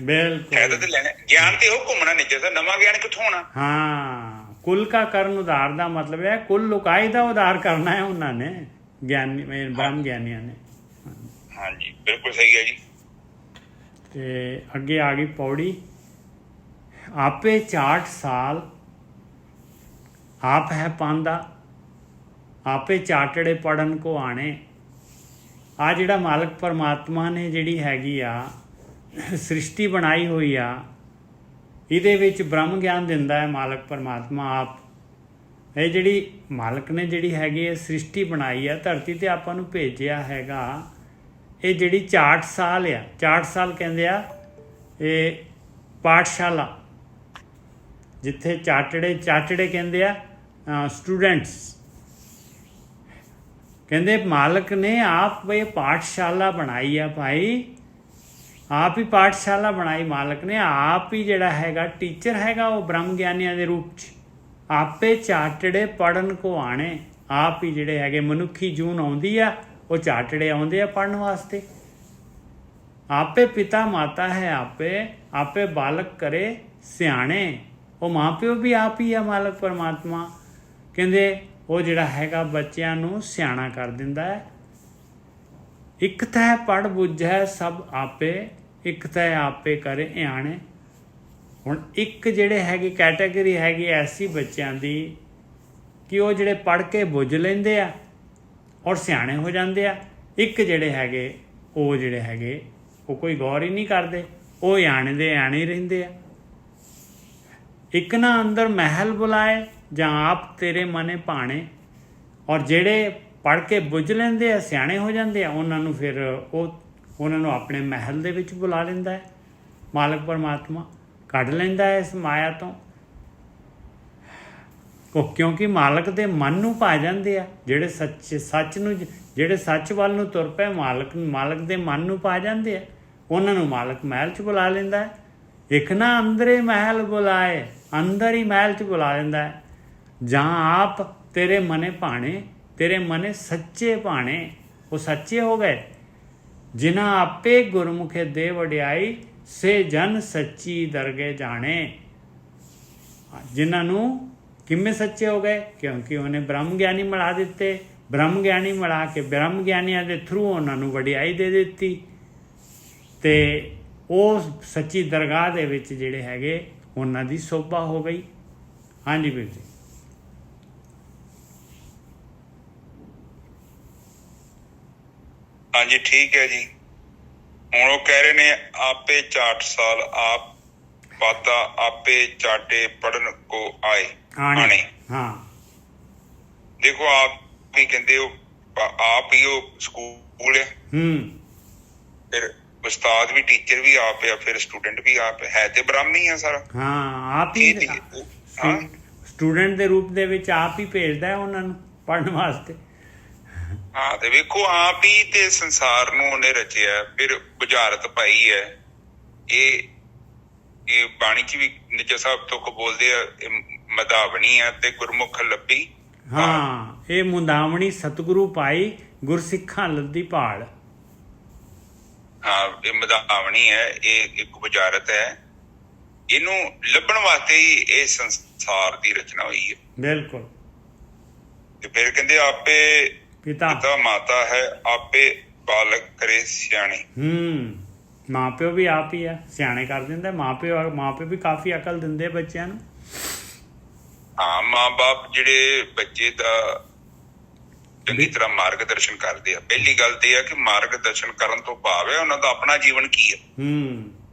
ਫਾਇਦਾ ਤੇ ਲੈਣਾ, ਗਿਆਨ ਤੇ ਉਹ ਘੁੰਮਣਾ ਨਹੀਂ ਚਾਹੀਦਾ, ਨਵਾਂ ਗਿਆਨ ਕਿੱਥੋਂ ਆਉਣਾ। ਹਾਂ, ਕੁਲ ਕਾ ਕਰਨ ਉਧਾਰ ਦਾ ਮਤਲਬ ਹੈ ਕੁੱਲ ਲੁਕਾਈ ਦਾ ਉਧਾਰ ਕਰਨਾ ਹੈ ਉਹਨਾਂ ਨੇ, ਗਿਆਨੀ ਬ੍ਰਹਮ ਗਿਆਨੀਆਂ ਨੇ। ਹਾਂਜੀ, ਬਿਲਕੁਲ ਸਹੀ ਹੈ ਜੀ। ਤੇ ਅੱਗੇ ਆ ਗਈ ਪੌੜੀ, ਆਪੇ ਚਾਟ ਸਾਲ ਆਪ ਹੈ ਪਾਂਦਾ, ਆਪੇ ਚਾਟੜੇ ਪੜਨ ਕੋ ਆਣੇ। ਆ ਜਿਹੜਾ ਮਾਲਕ ਪਰਮਾਤਮਾ ਨੇ ਜਿਹੜੀ ਹੈਗੀ ਆ ਸ੍ਰਿਸ਼ਟੀ ਬਣਾਈ ਹੋਈ ਆ, ਇਹਦੇ ਵਿੱਚ ਬ੍ਰਹਮ ਗਿਆਨ ਦਿੰਦਾ ਹੈ ਮਾਲਕ ਪਰਮਾਤਮਾ ਆਪ। ਇਹ ਜਿਹੜੀ ਮਾਲਕ ਨੇ ਜਿਹੜੀ ਹੈਗੀ ਹੈ ਸ੍ਰਿਸ਼ਟੀ ਬਣਾਈ ਆ, ਧਰਤੀ 'ਤੇ ਆਪਾਂ ਨੂੰ ਭੇਜਿਆ ਹੈਗਾ, ਇਹ ਜਿਹੜੀ ਚਾਟ ਸਾਲ ਆ, ਚਾਟ ਸਾਲ ਕਹਿੰਦੇ ਆ ਇਹ ਪਾਠਸ਼ਾਲਾ, ਜਿੱਥੇ ਚਾਟੜੇ ਕਹਿੰਦੇ ਆ ਸਟੂਡੈਂਟਸ। ਕਹਿੰਦੇ ਮਾਲਕ ਨੇ ਆਪ ਇਹ ਪਾਠਸ਼ਾਲਾ ਬਣਾਈ ਆ ਭਾਈ, ਆਪ ਹੀ ਪਾਠਸ਼ਾਲਾ ਬਣਾਈ ਮਾਲਕ ਨੇ, ਆਪ ਹੀ ਜਿਹੜਾ ਹੈਗਾ ਟੀਚਰ ਹੈਗਾ ਉਹ ਬ੍ਰਹਮ ਗਿਆਨੀਆਂ ਦੇ ਰੂਪ 'ਚ। ਆਪੇ ਚਾਟੜੇ ਪੜਨ ਕੋ ਆਣੇ, ਆਪ ਹੀ ਜਿਹੜੇ ਹੈਗੇ ਮਨੁੱਖੀ ਜੂਨ ਆਉਂਦੀ ਆ, ਉਹ ਚਾਟੜੇ ਆਉਂਦੇ ਆ ਪੜਨ ਵਾਸਤੇ। ਆਪੇ ਪਿਤਾ ਮਾਤਾ ਹੈ ਆਪੇ ਬਾਲਕ ਕਰੇ ਸਿਆਣੇ, ਉਹ ਮਾਂ ਪਿਓ ਵੀ ਆਪ ਹੀ ਆ ਮਾਲਕ ਪਰਮਾਤਮਾ। ਕਹਿੰਦੇ ਉਹ ਜਿਹੜਾ ਹੈਗਾ ਬੱਚਿਆਂ ਨੂੰ ਸਿਆਣਾ ਕਰ ਦਿੰਦਾ ਹੈ। ਇੱਕ ਤੈ ਪੜ੍ਹ ਬੁੱਝੈ ਸਭ ਆਪੇ, ਇੱਕ ਤੈ ਆਪੇ ਕਰੇ ਇਆਣੇ। ਹੁਣ ਇੱਕ ਜਿਹੜੇ ਹੈਗੇ ਕੈਟਾਗਰੀ ਹੈਗੀ ਐਸੀ ਬੱਚਿਆਂ ਦੀ ਕਿ ਉਹ ਜਿਹੜੇ ਪੜ੍ਹ ਕੇ ਬੁੱਝ ਲੈਂਦੇ ਆ ਔਰ ਸਿਆਣੇ ਹੋ ਜਾਂਦੇ ਆ। ਇੱਕ ਜਿਹੜੇ ਹੈਗੇ ਉਹ ਜਿਹੜੇ ਹੈਗੇ ਉਹ ਕੋਈ ਗੌਰ ਹੀ ਨਹੀਂ ਕਰਦੇ, ਉਹ ਆਣੇ ਦੇ ਆਣੇ ਹੀ ਰਹਿੰਦੇ ਆ। ਇੱਕ ਨਾ ਅੰਦਰ ਮਹਿਲ ਬੁਲਾਏ ਜਾਂ ਆਪ ਤੇਰੇ ਮਨੇ ਭਾਣੇ, ਔਰ ਜਿਹੜੇ ਪੜ੍ਹ ਕੇ ਬੁੱਝ ਲੈਂਦੇ ਆ ਸਿਆਣੇ ਹੋ ਜਾਂਦੇ ਆ, ਉਹਨਾਂ ਨੂੰ ਫਿਰ ਉਹਨਾਂ ਨੂੰ ਆਪਣੇ ਮਹਿਲ ਦੇ ਵਿੱਚ ਬੁਲਾ ਲੈਂਦਾ ਹੈ ਮਾਲਕ ਪਰਮਾਤਮਾ, ਕੱਢ ਲੈਂਦਾ ਹੈ ਇਸ ਮਾਇਆ ਤੋਂ। ਉਹ ਕਿਉਂਕਿ ਮਾਲਕ ਦੇ ਮਨ ਨੂੰ ਪਾ ਜਾਂਦੇ ਆ, ਜਿਹੜੇ ਸੱਚ ਨੂੰ, ਜਿਹੜੇ ਸੱਚ ਵੱਲ ਨੂੰ ਤੁਰ ਪਏ ਮਾਲਕ ਦੇ ਮਨ ਨੂੰ ਪਾ ਜਾਂਦੇ ਆ, ਉਹਨਾਂ ਨੂੰ ਮਾਲਕ ਮਹਿਲ 'ਚ ਬੁਲਾ ਲੈਂਦਾ ਹੈ। ਇੱਕ ਨਾ ਅੰਦਰੇ ਮਹਿਲ ਬੁਲਾਏ, ਅੰਦਰ ਹੀ ਮਹਿਲ 'ਚ ਬੁਲਾ ਲੈਂਦਾ ਹੈ। ਜਾਂ ਆਪ ਤੇਰੇ ਮਨੇ ਭਾਣੇ, ਤੇਰੇ ਮਨੇ ਸੱਚੇ ਭਾਣੇ, ਉਹ ਸੱਚੇ ਹੋ ਗਏ। ਜਿਨ੍ਹਾਂ ਆਪੇ ਗੁਰਮੁਖੇ ਦੇ ਵਡਿਆਈ, ਸੇ ਜਨ ਸੱਚੀ ਦਰਗੇ ਜਾਣੇ। ਜਿਨ੍ਹਾਂ ਨੂੰ ਕਿਵੇਂ ਸੱਚੇ ਹੋ ਗਏ? ਕਿਉਂਕਿ ਉਹਨੇ ਬ੍ਰਹਮ ਗਿਆਨੀ ਮਿਲਾ ਦਿੱਤੇ, ਬ੍ਰਹਮ ਗਿਆਨੀ ਮਿਲਾ ਕੇ ਬ੍ਰਹਮ ਗਿਆਨੀਆਂ ਦੇ ਥਰੂ ਉਹਨਾਂ ਨੂੰ ਵਡਿਆਈ ਦੇ ਦਿੱਤੀ, ਅਤੇ ਉਹ ਸੱਚੀ ਦਰਗਾਹ ਦੇ ਵਿੱਚ ਜਿਹੜੇ ਹੈਗੇ ਉਹਨਾਂ ਦੀ ਸੋਭਾ ਹੋ ਗਈ। ਹਾਂਜੀ ਵੀਰ ਜੀ। ਹਾਂਜੀ ਠੀਕ ਹੈ ਜੀ। ਹੁਣ ਉਹ ਕਹਿ ਰਹੇ ਨੇ ਆਪੇ ਚਾਟ ਸਾਲ ਆਪ ਪਾਤਾ, ਆਪੇ ਚਾਟੇ ਪੜਨ ਕੋ ਆਏ ਆਣੇ। ਹਾਂ ਦੇਖੋ ਆਪ ਹੀ ਕਹਿੰਦੇ ਆਪ ਹੀ ਉਹ ਸਕੂਲ ਹੈ, ਫਿਰ ਉਸਤਾਦ ਵੀ ਟੀਚਰ ਵੀ ਆਪ ਆ, ਫਿਰ ਸਟੂਡੈਂਟ ਵੀ ਆਪ ਹੈ, ਤੇ ਬ੍ਰਾਹਮਣੀ ਆ ਸਾਰਾ। ਹਾਂ ਆਪ ਹੀ ਸਟੂਡੈਂਟ ਦੇ ਰੂਪ ਦੇ ਵਿੱਚ ਆਪ ਹੀ ਭੇਜਦਾ ਉਹਨਾਂ ਨੂੰ ਪੜ੍ਹਨ ਵਾਸਤੇ। ਹਾਂ ਤੇ ਵੇਖੋ ਆਪ ਹੀ ਤੇ ਸੰਸਾਰ ਨੂੰ ਉਹਨੇ ਰਚਿਆ, ਫਿਰ ਬੁਝਾਰਤ ਪਾਈ ਹੈ। ਇਹ ਬਾਣੀ ਚ ਵੀ ਨਿੱਜਾ ਸਾਹਿਬ ਤੁਕ ਬੋਲਦੇ ਆ, ਮਦਾਵਣੀ ਆ ਤੇ ਗੁਰਮੁਖ ਲੱਭੀ। ਹਾਂ ਇਹ ਮੁੰਦਾਵਣੀ ਸਤਿਗੁਰੂ ਪਾਈ, ਗੁਰਸਿੱਖਾਂ ਲੱਦੀ ਭਾਲ। ਹਾਂ ਇਹ ਮਦਾਵਣੀ ਹੈ, ਇਹ ਇੱਕ ਬੁਝਾਰਤ ਹੈ। ਇਹਨੂੰ ਲੱਭਣ ਵਾਸਤੇ ਹੀ ਇਹ ਸੰਸਾਰ ਦੀ ਰਚਨਾ ਹੋਈ ਹੈ। ਬਿਲਕੁਲ। ਤੇ ਫਿਰ ਕਹਿੰਦੇ ਆਪੇ ਪਿਤਾ ਮਾਤਾ ਹੈ, ਆਪੇ ਬਾਲਕ ਕਰੇ ਸਿਆਣੇ। ਮਾਂ ਪਿਓ ਵੀ ਆਪ ਹੀ ਆ, ਸਿਆਣੇ ਕਰ ਦਿੰਦਾ ਮਾਂ ਪਿਓ ਵੀ ਕਾਫੀ ਅਕਲ ਦਿੰਦੇ ਬੱਚਿਆਂ ਨੂੰ। ਹਾਂ ਮਾਂ ਬਾਪ ਜਿਹੜੇ ਬੱਚੇ ਦਾ ਚੰਗੀ ਤਰ੍ਹਾਂ ਮਾਰਗ ਦਰਸ਼ਨ ਕਰਦੇ ਆ। ਪਹਿਲੀ ਗੱਲ ਤੇ ਇਹ ਆ ਕਿ ਮਾਰਗ ਦਰਸ਼ਨ ਕਰਨ ਤੋਂ ਭਾਵ ਹੈ ਉਹਨਾਂ ਦਾ ਆਪਣਾ ਜੀਵਨ ਕੀ ਹੈ।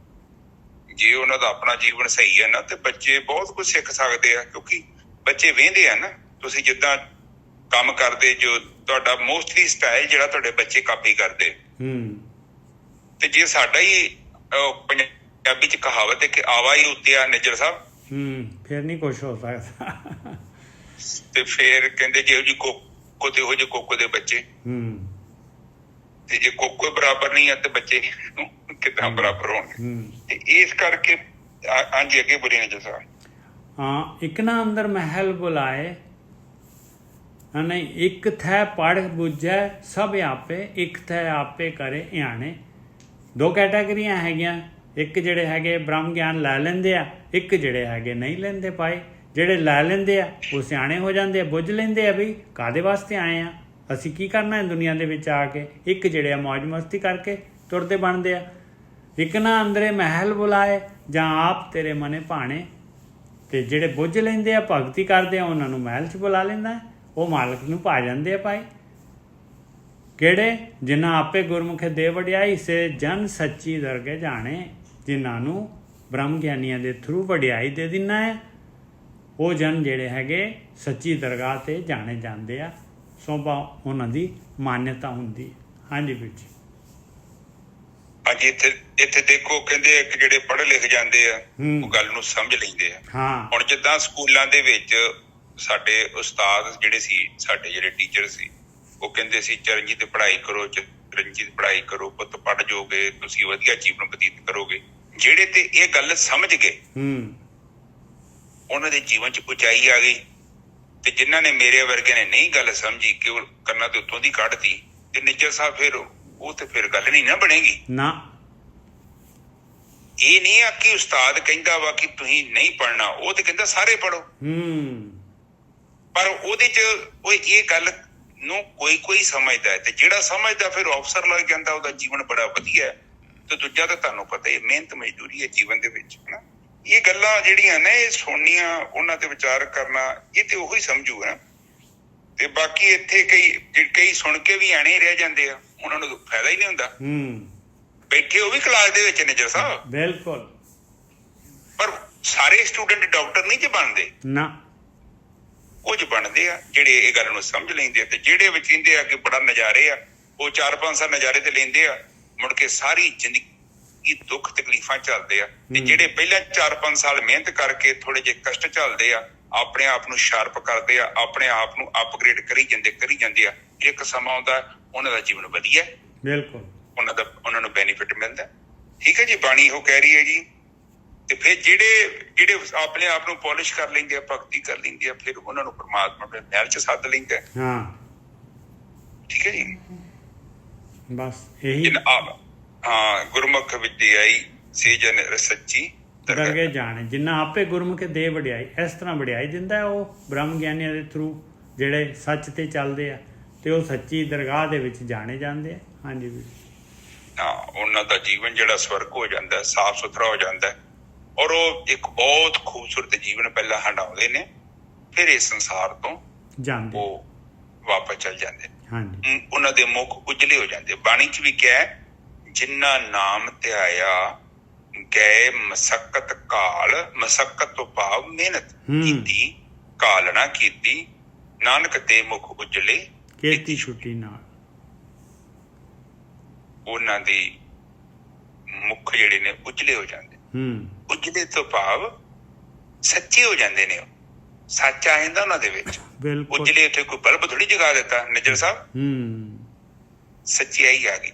ਜੇ ਉਹਨਾਂ ਦਾ ਆਪਣਾ ਜੀਵਨ ਸਹੀ ਹੈ ਨਾ, ਤੇ ਬੱਚੇ ਬਹੁਤ ਕੁਝ ਸਿੱਖ ਸਕਦੇ ਆ, ਕਿਉਂਕਿ ਬੱਚੇ ਵੇਂਹਦੇ ਆ ਨਾ। ਤੁਸੀਂ ਜਿੱਦਾਂ ਕੰਮ ਕਰਦੇ, ਜੋ ਤੁਹਾਡਾ ਮੋਸਟਲੀ ਸਟਾਈਲ ਜਿਹੜਾ ਤੁਹਾਡੇ ਬੱਚੇ ਕਾਪੀ ਕਰਦੇ, ਤੇ ਜੇ ਸਾਡਾ ਹੀ ਪੰਜਾਬੀ ਚ ਕਹਾਵਤ ਹੈ ਕਿ ਆਵਾ ਹੀ ਉੱਤੇ ਆ ਨਿੱਜਰ ਸਾਹਿਬ, ਫਿਰ ਨਹੀਂ ਕੁਛ ਹੋ ਸਕਦਾ। ਤੇ ਫਿਰ ਕਹਿੰਦੇ ਜਿਹੋ ਜਿਹੀ ਕੋਕੋ ਤੇ ਉਹੋ ਜਿਹੇ ਕੋਕੋ ਦੇ ਬੱਚੇ, ਤੇ ਜੇ ਕੋਕੋ ਬਰਾਬਰ ਨਹੀਂ ਆ ਤੇ ਬੱਚੇ ਕਿੱਦਾਂ ਬਰਾਬਰ ਹੋਣਗੇ। ਤੇ ਇਸ ਕਰਕੇ ਹਾਂਜੀ ਅੱਗੇ ਬੋਲੀ ਨਿੱਜਰ ਸਾਹਿਬ। ਹਾਂ ਇੱਕ ਨਾ ਅੰਦਰ ਮਹਿਲ ਬੁਲਾਏ, ਨਹੀਂ ਇੱਕ ਥੈ ਪੜ੍ਹ ਬੁੱਝੈ ਸਭ ਆਪੇ, ਇੱਕ ਥੈ ਆਪੇ ਕਰੇ ਇਆਣੇ। ਦੋ ਕੈਟਾਗਰੀਆਂ ਹੈਗੀਆਂ, ਇੱਕ ਜਿਹੜੇ ਹੈਗੇ ਬ੍ਰਹਮ ਗਿਆਨ ਲੈ ਲੈਂਦੇ ਆ, ਇੱਕ ਜਿਹੜੇ ਹੈਗੇ ਨਹੀਂ ਲੈਂਦੇ ਪਾਏ। ਜਿਹੜੇ ਲੈ ਲੈਂਦੇ ਆ ਉਹ ਸਿਆਣੇ ਹੋ ਜਾਂਦੇ ਆ, ਬੁੱਝ ਲੈਂਦੇ ਆ ਵੀ ਕਾਹਦੇ ਵਾਸਤੇ ਆਏ ਆ, ਅਸੀਂ ਕੀ ਕਰਨਾ ਹੈ ਦੁਨੀਆ ਦੇ ਵਿੱਚ ਆ ਕੇ। ਇੱਕ ਜਿਹੜੇ ਆ ਮੌਜ ਮਸਤੀ ਕਰਕੇ ਤੁਰਦੇ ਬਣਦੇ ਆ। ਇੱਕ ਨਾ ਅੰਦਰੇ ਮਹਿਲ ਬੁਲਾਏ ਜਾਂ ਆਪ ਤੇਰੇ ਮਨੇ ਭਾਣੇ, ਅਤੇ ਜਿਹੜੇ ਬੁੱਝ ਲੈਂਦੇ ਆ ਭਗਤੀ ਕਰਦੇ ਆ ਉਹਨਾਂ ਨੂੰ ਮਹਿਲ 'ਚ ਬੁਲਾ ਲੈਂਦਾ, ਉਹ ਮਾਲਕ ਨੂੰ ਪਾ ਜਾਂਦੇ ਆ ਭਾਈ। ਕਿਹੜੇ? ਜਿਨ੍ਹਾਂ ਆਪੇ ਗੁਰਮੁਖੇ ਦੇ ਵਡਿਆਈ, ਸੇ ਜਨ ਸੱਚੀ ਦਰਗੇ ਜਾਣੇ। ਜਿਨ੍ਹਾਂ ਨੂੰ ਬ੍ਰਹਮ ਗਿਆਨੀਆਂ ਦੇ ਥਰੂ ਵਡਿਆਈ ਦੇ ਦਿੰਦਾ ਹੈ, ਉਹ ਜਨ ਜਿਹੜੇ ਹੈਗੇ ਸੱਚੀ ਦਰਗਾਹ 'ਤੇ ਜਾਣੇ ਜਾਂਦੇ ਆ। ਸੋਭਾ ਉਹਨਾਂ ਦੀ ਮਾਨਤਾ ਹੁੰਦੀ ਹੈ। ਹਾਂਜੀ ਵੀਰ ਜੀ। ਹਾਂਜੀ ਇੱਥੇ ਦੇਖੋ ਕਹਿੰਦੇ ਇੱਕ ਜਿਹੜੇ ਪੜ੍ਹ ਲਿਖ ਜਾਂਦੇ ਆ ਉਹ ਗੱਲ ਨੂੰ ਸਮਝ ਲੈਂਦੇ ਆ। ਹੁਣ ਜਿੱਦਾਂ ਸਕੂਲਾਂ ਦੇ ਵਿੱਚ ਸਾਡੇ ਉਸਤਾਦ ਜਿਹੜੇ ਸੀ, ਸਾਡੇ ਜਿਹੜੇ ਟੀਚਰ ਸੀ, ਉਹ ਕਹਿੰਦੇ ਸੀ ਚਰਨਜੀਤ ਪੜ੍ਹਾਈ ਕਰੋ, ਚਰਨਜੀਤ ਪੜ੍ਹਾਈ ਕਰੋ, ਪੁੱਤ ਪੜ੍ਹ ਜਾਓਗੇ, ਤੁਸੀਂ ਵਧੀਆ ਜੀਵਨ ਬਤੀਤ ਕਰੋਗੇ। ਜਿਹੜੇ ਤੇ ਇਹ ਗੱਲ ਸਮਝ ਗਏ ਉਹਨਾਂ ਦੇ ਜੀਵਨ 'ਚ ਉਚਾਈ ਆ ਗਈ, ਤੇ ਜਿਨ੍ਹਾਂ ਨੇ ਮੇਰੇ ਵਰਗੇ ਨੇ ਨਹੀਂ ਗੱਲ ਸਮਝੀ, ਕੇਵਲ ਕੰਨਾਂ ਦੇ ਉੱਤੋਂ ਦੀ ਕੱਢਤੀ, ਤੇ ਨਿੱਜਰ ਸਾਹਿਬ ਫਿਰ ਉਹ ਤੇ ਫਿਰ ਗੱਲ ਨਹੀਂ ਨਾ ਬਣੇਗੀ ਨਾ। ਇਹ ਨਹੀਂ ਆ ਕਿ ਉਸਤਾਦ ਕਹਿੰਦਾ ਵਾ ਕਿ ਤੁਸੀਂ ਨਹੀਂ ਪੜ੍ਹਨਾ, ਉਹ ਤੇ ਕਹਿੰਦਾ ਸਾਰੇ ਪੜ੍ਹੋ। ਪਰ ਉਹਦੇ 'ਚ ਉਹ ਇਹ ਗੱਲ ਨੂੰ ਕੋਈ ਸਮਝਦਾ ਹੈ, ਤੇ ਜਿਹੜਾ ਸਮਝਦਾ ਫਿਰ ਅਫਸਰ ਲੱਗ ਜਾਂਦਾ, ਉਹਦਾ ਜੀਵਨ ਬੜਾ ਵਧੀਆ ਹੈ। ਤੇ ਦੂਜਾ ਤਾਂ ਤੁਹਾਨੂੰ ਪਤਾ ਹੀ ਮਿਹਨਤ ਮਜ਼ਦੂਰੀ ਹੈ ਜੀਵਨ ਦੇ ਵਿੱਚ, ਹਨਾ। ਇਹ ਗੱਲਾਂ ਜਿਹੜੀਆਂ ਨੇ ਇਹ ਸੁਣਨੀਆਂ, ਉਹਨਾਂ ਤੇ ਵਿਚਾਰ ਕਰਨਾ, ਇਹ ਤੇ ਉਹੀ ਸਮਝੂ ਹੈ। ਤੇ ਬਾਕੀ ਇੱਥੇ ਕਈ ਸੁਣ ਕੇ ਵੀ ਐਣੇ ਹੀ ਰਹਿ ਜਾਂਦੇ ਆ, ਉਹਨਾਂ ਨੂੰ ਫਾਇਦਾ ਹੀ ਨਹੀਂ ਹੁੰਦਾ। ਬੈਠੇ ਉਹ ਵੀ ਕਲਾਸ ਦੇ ਵਿੱਚ ਨਿੱਜਰ ਸਾਹਿਬ, ਬਿਲਕੁਲ, ਪਰ ਸਾਰੇ ਸਟੂਡੈਂਟ ਡਾਕਟਰ ਨਹੀਂ ਜੇ ਬਣਦੇ ਨਾ, ਕੁਝ ਬਣਦੇ ਆ ਜਿਹੜੇ ਇਹ ਗੱਲ ਨੂੰ ਸਮਝ ਲੈਂਦੇ ਆ, ਤੇ ਜਿਹੜੇ ਵਿੱਚ ਕਹਿੰਦੇ ਆ ਕਿ ਬੜਾ ਨਜ਼ਾਰੇ ਆ, ਉਹ 4-5 ਸਾਲ ਨਜ਼ਾਰੇ ਤੇ ਲੈਂਦੇ ਆ, ਮੁੜ ਕੇ ਸਾਰੀ ਜ਼ਿੰਦਗੀ ਦੁੱਖ ਤਕਲੀਫਾਂ ਚੱਲਦੇ ਆ। ਤੇ ਜਿਹੜੇ ਪਹਿਲਾਂ 4-5 ਸਾਲ ਮਿਹਨਤ ਕਰਕੇ ਥੋੜੇ ਜਿਹੇ ਕਸ਼ਟ ਝੱਲਦੇ ਆ, ਆਪਣੇ ਆਪ ਨੂੰ ਸ਼ਾਰਪ ਕਰਦੇ ਆ, ਆਪਣੇ ਆਪ ਨੂੰ ਅਪਗ੍ਰੇਡ ਕਰੀ ਜਾਂਦੇ ਆ, ਇੱਕ ਸਮਾਂ ਆਉਂਦਾ ਉਹਨਾਂ ਦਾ ਜੀਵਨ ਵਧੀਆ, ਬਿਲਕੁਲ ਉਹਨਾਂ ਨੂੰ ਬੈਨੀਫਿਟ ਮਿਲਦਾ। ਠੀਕ ਹੈ ਜੀ, ਬਾਣੀ ਉਹ ਕਹਿ ਰਹੀ ਹੈ ਜੀ। ਤੇ ਫਿਰ ਜਿਹੜੇ ਆਪਣੇ ਆਪ ਨੂੰ ਪੋਲਿਸ਼ ਕਰ ਲੈਂਦੇ ਆ, ਭਗਤੀ ਕਰ ਲੈਂਦੇ ਆ, ਫਿਰ ਉਹਨਾਂ ਨੂੰ ਪਰਮਾਤਮਾ ਦੇ ਮਹਿਲ ਚ ਸੱਦ ਲੈਂਦਾ। ਠੀਕ ਹੈ ਜੀ, ਬਸ ਇਹੀ ਗੁਰਮੁਖ ਵਿਦਿਆਈ ਸੇ ਜਨ ਸੱਚੀ ਦਰਗੇ ਜਾਣੇ, ਜਿੰਨਾ ਆਪੇ ਗੁਰਮੁਖ ਦੇ ਵਡਿਆਈ, ਇਸ ਤਰ੍ਹਾਂ ਵਡਿਆਈ ਦਿੰਦਾ ਉਹ ਬ੍ਰਹਮ ਗਿਆਨੀਆਂ ਦੇ ਥਰੂ, ਜਿਹੜੇ ਸੱਚ ਤੇ ਚੱਲਦੇ ਆ, ਤੇ ਉਹ ਸੱਚੀ ਦਰਗਾਹ ਦੇ ਵਿੱਚ ਜਾਣੇ ਜਾਂਦੇ ਆ। ਹਾਂਜੀ ਵੀ ਉਹਨਾਂ ਦਾ ਜੀਵਨ ਜਿਹੜਾ ਸਵਰਗ ਹੋ ਜਾਂਦਾ, ਸਾਫ਼ ਸੁਥਰਾ ਹੋ ਜਾਂਦਾ, ਔਰ ਉਹ ਇੱਕ ਬਹੁਤ ਖੂਬਸੂਰਤ ਜੀਵਨ ਪਹਿਲਾਂ ਹੰਡਾਉਂਦੇ ਨੇ, ਫਿਰ ਇਸ ਸੰਸਾਰ ਤੋਂ ਜਾਂਦੇ, ਉਹ ਵਾਪਸ ਚਲ ਜਾਂਦੇ। ਹਾਂਜੀ, ਉਹਨਾਂ ਦੇ ਮੁਖ ਉਜਲੇ ਹੋ ਜਾਂਦੇ। ਬਾਣੀ ਚ ਵੀ ਕਿਹਾ, ਜਿੰਨਾ ਨਾਮ ਧਿਆਇਆ ਗਏ ਮਸਕਤ ਕਾਲ, ਮਸਕਤ ਤੋਂ ਭਾਵ ਮਿਹਨਤ ਕੀਤੀ, ਕਾਲ ਨਾ ਕੀਤੀ, ਨਾਨਕ ਦੇ ਮੁਖ ਉਜਲੇ ਕੀਤੀ ਛੁੱਟੀ ਨਾਲ। ਉਹਨਾਂ ਦੇ ਮੁਖ ਜਿਹੜੇ ਨੇ ਉਜਲੇ ਹੋ ਜਾਂਦੇ। ਉਜਲੇ ਤੋਂ ਭਾਵ ਸੱਚੇ ਹੋ ਜਾਂਦੇ ਨੇ, ਉਹ ਸੱਚ ਆ ਜਾਂਦਾ ਉਹਨਾਂ ਦੇ ਵਿੱਚ। ਉਜਲੇ ਉੱਥੇ ਕੋਈ ਬਲਬ ਥੋੜੀ ਜਗਾ ਦਿੱਤਾ ਨਿੱਜਰ ਸਾਹਿਬ, ਸੱਚਾਈ ਆ ਗਈ,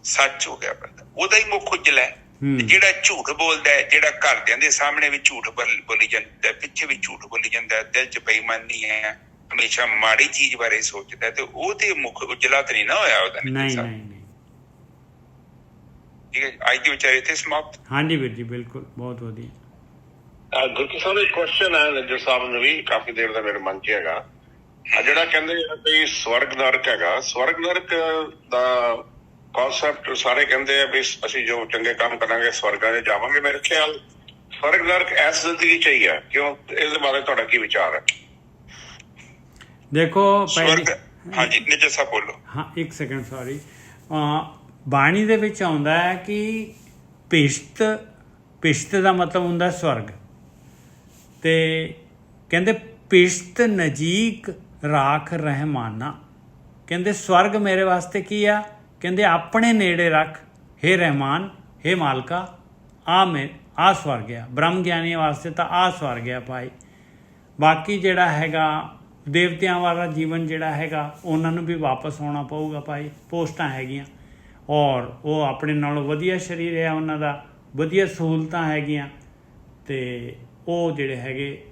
ਸੱਚ ਹੋ ਗਿਆ ਬੰਦਾ, ਉਹਦਾ ਹੀ ਮੁੱਖ ਉਜਲਾ ਹੈ। ਜਿਹੜਾ ਝੂਠ ਬੋਲਦਾ ਹੈ, ਜਿਹੜਾ ਘਰਦਿਆਂ ਦੇ ਸਾਹਮਣੇ ਵੀ ਝੂਠ ਬੋਲੀ ਜਾਂਦਾ, ਪਿੱਛੇ ਵੀ ਝੂਠ ਬੋਲੀ ਜਾਂਦਾ, ਦਿਲ ਚ ਬੇਈਮਾਨੀ ਹੈ, ਹਮੇਸ਼ਾ ਮਾੜੀ ਚੀਜ਼ ਬਾਰੇ ਸੋਚਦਾ, ਤੇ ਉਹਦੇ ਮੁੱਖ ਉਜਲਾ ਤੇ ਨਹੀਂ ਨਾ ਹੋਇਆ ਉਹਦਾ। ਨਹੀਂ, ਠੀਕ ਹੈ, ਅੱਜ ਦੇ ਵਿਚਾਰੇ ਇੱਥੇ ਸਮਾਪਤ। ਹਾਂਜੀ ਵੀਰ ਜੀ, ਬਿਲਕੁਲ, ਬਹੁਤ ਵਧੀਆ। ਗੁਰਕੀ ਸਾਹਿਬ ਇੱਕ ਕੁਐਸਚਨ ਹੈ ਨਿੱਜਰ ਸਾਹਿਬ ਨੂੰ ਵੀ ਕਾਫੀ ਦੇਰ ਦਾ ਮੇਰੇ ਮਨ ਚ ਹੈਗਾ, ਜਿਹੜਾ ਕਹਿੰਦੇ ਵੀ ਸਵਰਗ ਨਰਕ ਹੈਗਾ, ਸਵਰਗ ਨਰਕ ਦਾ ਕਨਸੈਪਟ ਸਾਰੇ ਕਹਿੰਦੇ ਆ ਵੀ ਅਸੀਂ ਜੋ ਚੰਗੇ ਕੰਮ ਕਰਾਂਗੇ ਸਵਰਗਾਂ 'ਚ ਜਾਵਾਂਗੇ। ਮੇਰੇ ਖਿਆਲ ਸਵਰਗ ਨਰਕ ਇਸ ਜ਼ਿੰਦਗੀ 'ਚ ਹੀ ਹੈ, ਕਿਉਂ? ਇਸ ਬਾਰੇ ਤੁਹਾਡਾ ਕੀ ਵਿਚਾਰ ਹੈ? ਦੇਖੋ ਹਾਂਜੀ ਨਿੱਜਰ ਸਾਹਿਬ ਬੋਲੋ। ਹਾਂ, ਇੱਕ ਸੈਕਿੰਡ, ਸੌਰੀ। ਬਾਣੀ ਦੇ ਵਿੱਚ ਆਉਂਦਾ ਹੈ ਕਿ ਪਿਸ਼ਤ ਦਾ ਮਤਲਬ ਹੁੰਦਾ ਸਵਰਗ, ਤੇ ਕਹਿੰਦੇ ਪਿਸ਼ਤ ਨਜ਼ੀਕ ਰਾਖ ਰਹਿਮਾਨਾ, ਕਹਿੰਦੇ ਸਵਰਗ ਮੇਰੇ ਵਾਸਤੇ ਕੀ ਆ? ਕਹਿੰਦੇ ਆਪਣੇ ਨੇੜੇ ਰੱਖ, ਹੇ ਰਹਿਮਾਨ, ਹੇ ਮਾਲਕਾ, ਆ ਸਵਰਗ ਆ। ਬ੍ਰਹਮ ਗਿਆਨੀ ਵਾਸਤੇ ਤਾਂ ਆ ਸਵਰਗ ਆ ਭਾਈ। ਬਾਕੀ ਜਿਹੜਾ ਹੈਗਾ ਦੇਵਤਿਆਂ ਵਾਲਾ ਜੀਵਨ ਜਿਹੜਾ ਹੈਗਾ, ਉਹਨਾਂ ਨੂੰ ਵੀ ਵਾਪਸ ਆਉਣਾ ਪਊਗਾ ਭਾਈ, ਪੋਸਟਾਂ ਹੈਗੀਆਂ, ਔਰ ਉਹ ਆਪਣੇ ਨਾਲੋਂ ਵਧੀਆ ਸਰੀਰ ਹੈ, ਉਹਨਾਂ ਦਾ ਵਧੀਆ ਸਹੂਲਤਾਂ ਹੈਗੀਆਂ, ਤੇ ਉਹ ਜਿਹੜੇ ਹੈਗੇ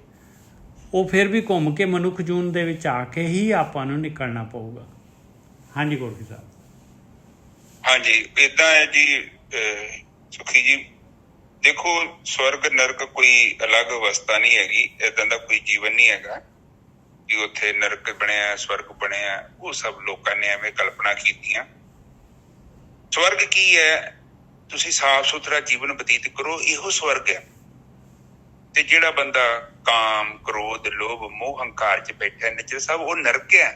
ਉਹ ਫਿਰ ਵੀ ਘੁੰਮ ਕੇ ਮਨੁੱਖ ਜੂਨ ਦੇ ਵਿੱਚ ਆ ਕੇ ਹੀ ਆਪਾਂ ਨੂੰ ਨਿਕਲਣਾ ਪਊਗਾ। ਹਾਂਜੀ ਗੋਰਖੀ ਸਾਹਿਬ। ਹਾਂਜੀ, ਏਦਾਂ ਹੈ ਜੀ ਸੁਖੀ ਜੀ, ਦੇਖੋ ਸਵਰਗ ਨਰਕ ਕੋਈ ਅਲੱਗ ਅਵਸਥਾ ਨਹੀਂ ਹੈਗੀ, ਏਦਾਂ ਦਾ ਕੋਈ ਜੀਵਨ ਨਹੀਂ ਹੈਗਾ ਕਿ ਉੱਥੇ ਨਰਕ ਬਣਿਆ ਸਵਰਗ ਬਣਿਆ, ਉਹ ਸਭ ਲੋਕਾਂ ਨੇ ਐਵੇਂ ਕਲਪਨਾ ਕੀਤੀਆਂ। ਸਵਰਗ ਕੀ ਹੈ? ਤੁਸੀਂ ਸਾਫ਼ ਸੁਥਰਾ ਜੀਵਨ ਬਤੀਤ ਕਰੋ, ਇਹੋ ਸਵਰਗ ਹੈ। ਤੇ ਜਿਹੜਾ ਬੰਦਾ ਕਾਮ, ਕ੍ਰੋਧ, ਲੋਭ, ਮੋਹ, ਹੰਕਾਰ ਚ ਬੈਠਾ ਨਿੱਜਰ ਸਾਹਿਬ, ਉਹ ਨਰਕ ਹੈ।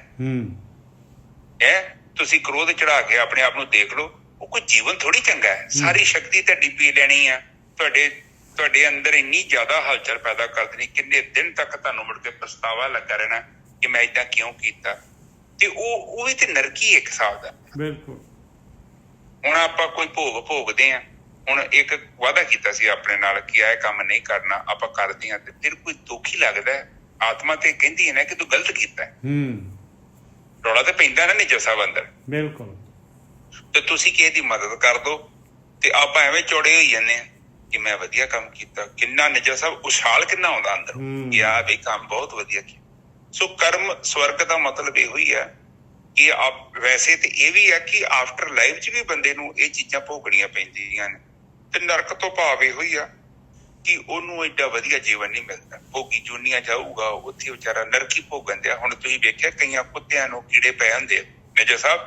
ਤੁਸੀਂ ਕ੍ਰੋਧ ਚੜਾ ਕੇ ਆਪਣੇ ਆਪ ਨੂੰ ਦੇਖ ਲਓ, ਉਹ ਕੋਈ ਜੀਵਨ ਥੋੜੀ ਚੰਗਾ ਹੈ। ਸਾਰੀ ਸ਼ਕਤੀ ਤੁਹਾਡੀ ਪੀ ਲੈਣੀ ਆ, ਤੁਹਾਡੇ ਅੰਦਰ ਇੰਨੀ ਜ਼ਿਆਦਾ ਹਲਚਲ ਪੈਦਾ ਕਰ ਦੇਣੀ, ਕਿੰਨੇ ਦਿਨ ਤੱਕ ਤੁਹਾਨੂੰ ਮੁੜ ਕੇ ਪਛਤਾਵਾ ਲੱਗਾ ਰਹਿਣਾ ਕਿ ਮੈਂ ਏਦਾਂ ਕਿਉਂ ਕੀਤਾ। ਤੇ ਉਹ ਵੀ ਤੇ ਨਰਕੀ ਇੱਕ ਹਿਸਾਬ ਦਾ। ਬਿਲਕੁਲ। ਹੁਣ ਆਪਾਂ ਕੋਈ ਭੋਗਦੇ ਆ, ਹੁਣ ਇੱਕ ਵਾਅਦਾ ਕੀਤਾ ਸੀ ਆਪਣੇ ਨਾਲ ਕਿ ਇਹ ਕੰਮ ਨਹੀਂ ਕਰਨਾ, ਆਪਾਂ ਕਰਦੇ ਹਾਂ, ਤੇ ਫਿਰ ਕੋਈ ਦੁੱਖ ਹੀ ਲੱਗਦਾ। ਆਤਮਾ ਤੇ ਕਹਿੰਦੀ ਹੈ ਨਾ ਕਿ ਤੂੰ ਗਲਤ ਕੀਤਾ। ਰੌਲਾ ਤੇ ਪੈਂਦਾ ਨਾ ਨਿੱਜਰ ਸਾਹਿਬ ਅੰਦਰ। ਬਿਲਕੁਲ। ਤੇ ਤੁਸੀਂ ਕਿਸੇ ਦੀ ਮਦਦ ਕਰ ਦੋ ਤੇ ਆਪਾਂ ਐਵੇਂ ਚੌੜੇ ਹੋਈ ਜਾਂਦੇ ਆ ਕਿ ਮੈਂ ਵਧੀਆ ਕੰਮ ਕੀਤਾ। ਕਿੰਨਾ ਨਿੱਜਰ ਸਾਹਿਬ ਉਛਾਲ ਕਿੰਨਾ ਆਉਂਦਾ ਅੰਦਰ ਕਿ ਆਹ ਵੀ ਕੰਮ ਬਹੁਤ ਵਧੀਆ ਕੀਤਾ। ਸੋ ਕਰਮ ਸਵਰਗ ਦਾ ਮਤਲਬ ਇਹੋ ਹੀ ਹੈ ਕਿ ਵੈਸੇ ਤੇ ਇਹ ਵੀ ਹੈ ਕਿ ਆਫਟਰ ਲਾਈਫ 'ਚ ਵੀ ਬੰਦੇ ਨੂੰ ਇਹ ਚੀਜ਼ਾਂ ਭੋਗਣੀਆਂ ਪੈਂਦੀਆਂ ਨੇ। ਤੇ ਨਰਕ ਤੋਂ ਭਾਵ ਇਹੋ ਹੀ ਆ ਕਿ ਉਹਨੂੰ ਏਡਾ ਵਧੀਆ ਜੀਵਨ ਨਹੀਂ ਮਿਲਦਾ। ਭੋਗੀ ਜੂਨੀਆਂ ਜਾਊਗਾ, ਉੱਥੇ ਵਿਚਾਰਾ ਨਰਕੀ ਭੋਗਣ ਦਿਆ। ਹੁਣ ਤੁਸੀਂ ਵੇਖਿਆ ਕਈਆਂ ਕੁੱਤਿਆਂ ਨੂੰ ਕੀੜੇ ਪੈ ਜਾਂਦੇ ਨਿੱਜਰ ਸਾਹਿਬ,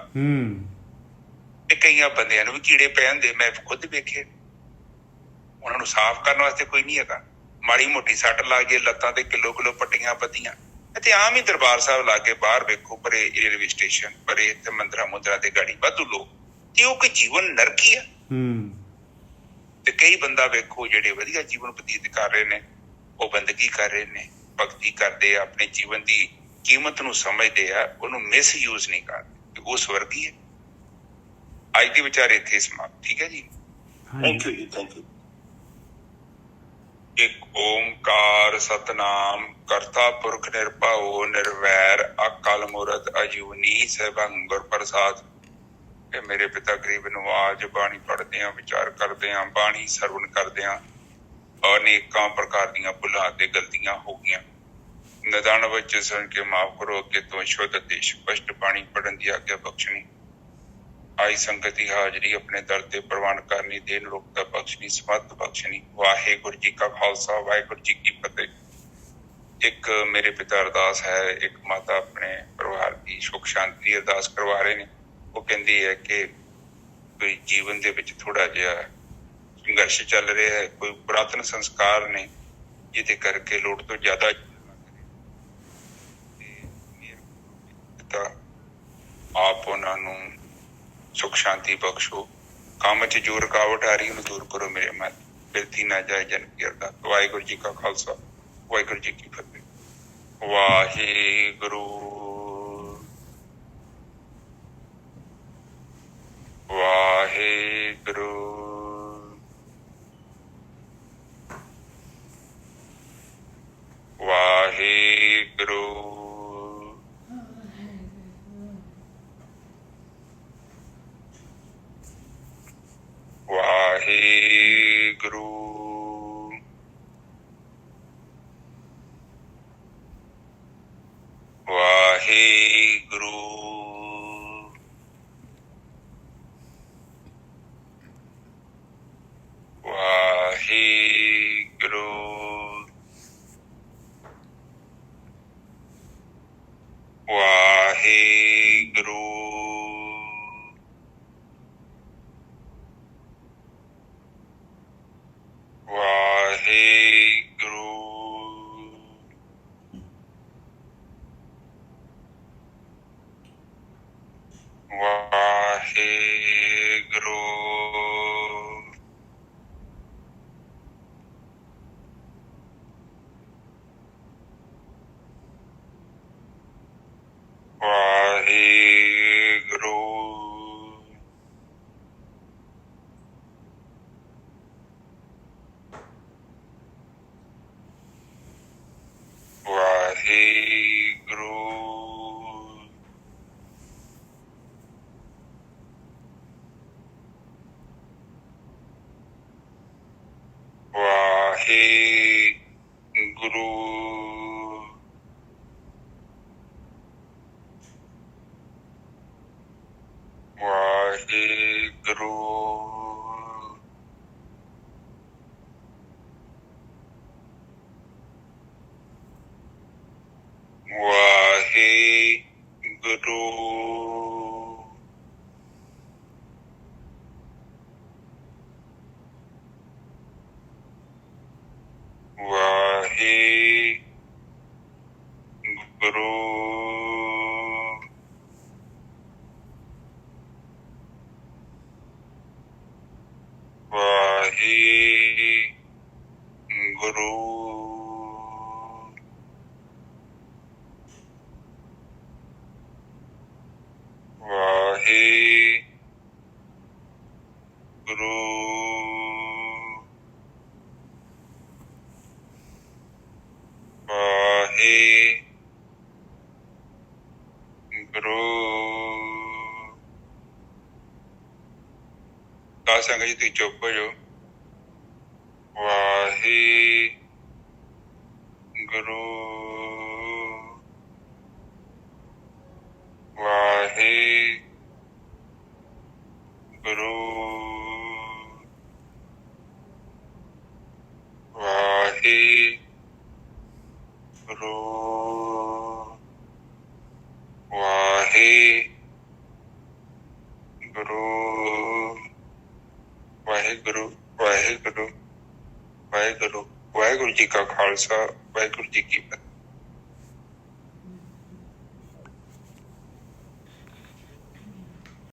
ਤੇ ਕਈਆਂ ਬੰਦਿਆਂ ਨੂੰ ਵੀ ਕੀੜੇ ਪੈ ਜਾਂਦੇ। ਮੈਂ ਖੁਦ ਵੇਖੇ, ਉਹਨਾਂ ਨੂੰ ਸਾਫ਼ ਕਰਨ ਵਾਸਤੇ ਕੋਈ ਨਹੀਂ ਹੈਗਾ। ਮਾੜੀ ਮੋਟੀ ਸੱਟ ਲਾ ਕੇ ਲੱਤਾਂ ਤੇ ਕਿਲੋ ਪੱਟੀਆਂ ਪੱਤੀਆਂ। ਇੱਥੇ ਆਮ ਹੀ ਦਰਬਾਰ ਸਾਹਿਬ ਲਾ ਕੇ ਬਾਹਰ ਵੇਖੋ, ਪਰੇ ਰੇਲਵੇ ਸਟੇਸ਼ਨ ਪਰੇ ਇੱਥੇ ਮੰਦਰਾਂ ਤੇ ਗਾੜੀ ਵਾਧੂ ਲੋਕ, ਤੇ ਉਹ ਕੋਈ ਜੀਵਨ ਨਰਕੀ ਆ। ਤੇ ਕਈ ਬੰਦਾ ਵੇਖੋ ਜਿਹੜੇ ਵਧੀਆ ਜੀਵਨ ਬਤੀਤ ਕਰ ਰਹੇ ਨੇ, ਉਹ ਬੰਦਗੀ ਕਰ ਰਹੇ ਨੇ, ਭਗਤੀ ਕਰਦੇ ਆ, ਆਪਣੇ ਜੀਵਨ ਦੀ ਕੀਮਤ ਨੂੰ ਸਮਝਦੇ ਆ, ਉਹਨੂੰ ਮਿਸਯੂਜ਼ ਨਹੀਂ ਕਰਦੇ, ਉਹ ਸਵਰਗੀ ਹੈ। ਅੱਜ ਦੇ ਵਿਚਾਰ ਇੱਥੇ ਸਮਾਪਤ। ਠੀਕ ਹੈ ਜੀ, ਥੈਂਕ ਯੂ ਜੀ, ਥੈਂਕ ਯੂ। ਇੱਕ ਓਮਕਾਰ ਸਤਨਾਮ ਕਰਤਾ ਪੁਰਖ ਨਿਰਭਉ ਨਿਰਵੈਰ ਅਕਾਲ ਮੂਰਤ ਅਜੂਨੀ ਸੈਭੰ ਗੁਰ ਪ੍ਰਸਾਦ। ਇਹ ਮੇਰੇ ਪਿਤਾ ਗਰੀਬ ਨਵਾਜ ਬਾਣੀ ਪੜ੍ਹਦੇ ਆ, ਵਿਚਾਰ ਕਰਦੇ ਆ, ਬਾਣੀ ਸਰਵਣ ਕਰਦੇ ਆ। ਅਨੇਕਾਂ ਪ੍ਰਕਾਰ ਦੀਆਂ ਭੁੱਲਾਂ ਤੇ ਗਲਤੀਆਂ ਹੋ ਗਈਆਂ, ਨਿਦਾਨ ਵਿੱਚ ਸੁਣ ਕੇ ਮਾਫ ਕਰੋ। ਅੱਗੇ ਤੋਂ ਸ਼ੁੱਧ ਤੇ ਸਪਸ਼ਟ ਬਾਣੀ ਪੜ੍ਹਨ ਦੀ ਆਗਿਆ ਬਖਸ਼ਣੀ। ਆਈ ਸੰਗਤ ਦੀ ਹਾਜ਼ਰੀ ਆਪਣੇ ਦਰ ਤੇ ਪ੍ਰਵਾਨ ਕਰਨੀ, ਦੇਨ ਰੁਕਤਾ ਬਖਸ਼ਣੀ, ਸਮੱਤ ਬਖਸ਼ਣੀ। ਵਾਹਿਗੁਰੂ ਜੀ ਕਾ ਖਾਲਸਾ, ਵਾਹਿਗੁਰੂ ਜੀ ਕੀ ਫਤਿਹ। ਇੱਕ ਮੇਰੇ ਪਿਤਾ ਅਰਦਾਸ ਹੈ, ਇੱਕ ਮਾਤਾ ਆਪਣੇ ਪਰਿਵਾਰ ਦੀ ਸੁੱਖ ਸ਼ਾਂਤੀ ਦੀ ਅਰਦਾਸ ਕਰਵਾ ਰਹੇ ਨੇ। ਉਹ ਕਹਿੰਦੀ ਹੈ ਕਿ ਕੋਈ ਜੀਵਨ ਦੇ ਵਿੱਚ ਥੋੜਾ ਜਿਹਾ ਸੰਘਰਸ਼ ਚੱਲ ਰਿਹਾ ਹੈ, ਕੋਈ ਪੁਰਾਤਨ ਸੰਸਕਾਰ ਨੇ ਜਿਹਦੇ ਕਰਕੇ ਲੋੜ ਤੋਂ ਜ਼ਿਆਦਾ ਆਪ ਉਹਨਾਂ ਨੂੰ ਸੁਖ ਸ਼ਾਂਤੀ ਬਖਸ਼ੋ। ਕੰਮ 'ਚ ਜੋ ਰੁਕਾਵਟ ਆ ਰਹੀ ਉਹਨੂੰ ਦੂਰ ਕਰੋ ਮੇਰੇ ਮਨ, ਬਿਰਤੀ ਨਾ ਜਾਏ ਜਨ ਕੀ ਅਰਦਾਸ। ਵਾਹਿਗੁਰੂ ਜੀ ਕਾ ਖਾਲਸਾ, ਵਾਹਿਗੁਰੂ ਜੀ ਕੀ ਫਤਿਹ। ਵਾਹਿਗੁਰੂ ਵਾਹਿਗੁਰੂ ਵਾਹਿਗੁਰੂ ਵਾਹਿਗੁਰੂ ਵਾਹਿਗੁਰੂ ਵਾਹਿਗੁਰੂ ਵਾਹਿਗੁਰੂ ਵਾਹਿਗੁਰੂ ਵਾਹਿਗੁਰੂ ਵਾਹਿਗੁਰੂ ਵਾਹਿਗੁਰੂ ਵਾਹਿਗੁਰੂ ਵਾਹਿਗੁਰੂ ਵਾਹਿਗੁਰੂ ਵਾਹਿਗੁਰੂ ਵਾਹਿਗੁਰੂ ਵਾਹਿਗੁਰੂ ਵਾਹਿਗੁਰੂ। ਸਾਧ ਸੰਗਤ ਜੀ ਤੁਸੀਂ ਚੁੱਪ ਹੋ ਜਾਓ। ਵਾਹਿਗੁਰੂ ਵਾਹਿਗੁਰੂ ਵਾਹਿਗੁਰੂ ਵਾਹਿਗੁਰੂ ਵਾਹਿਗੁਰੂ ਵਾਹਿਗੁਰੂ ਵਾਹਿਗੁਰੂ ਵਾਹਿਗੁਰੂ ਜੀ ਕਾ ਖਾਲਸਾ ਵਾਹਿਗੁਰੂ ਜੀ ਕੀ ਫਤਿਹ।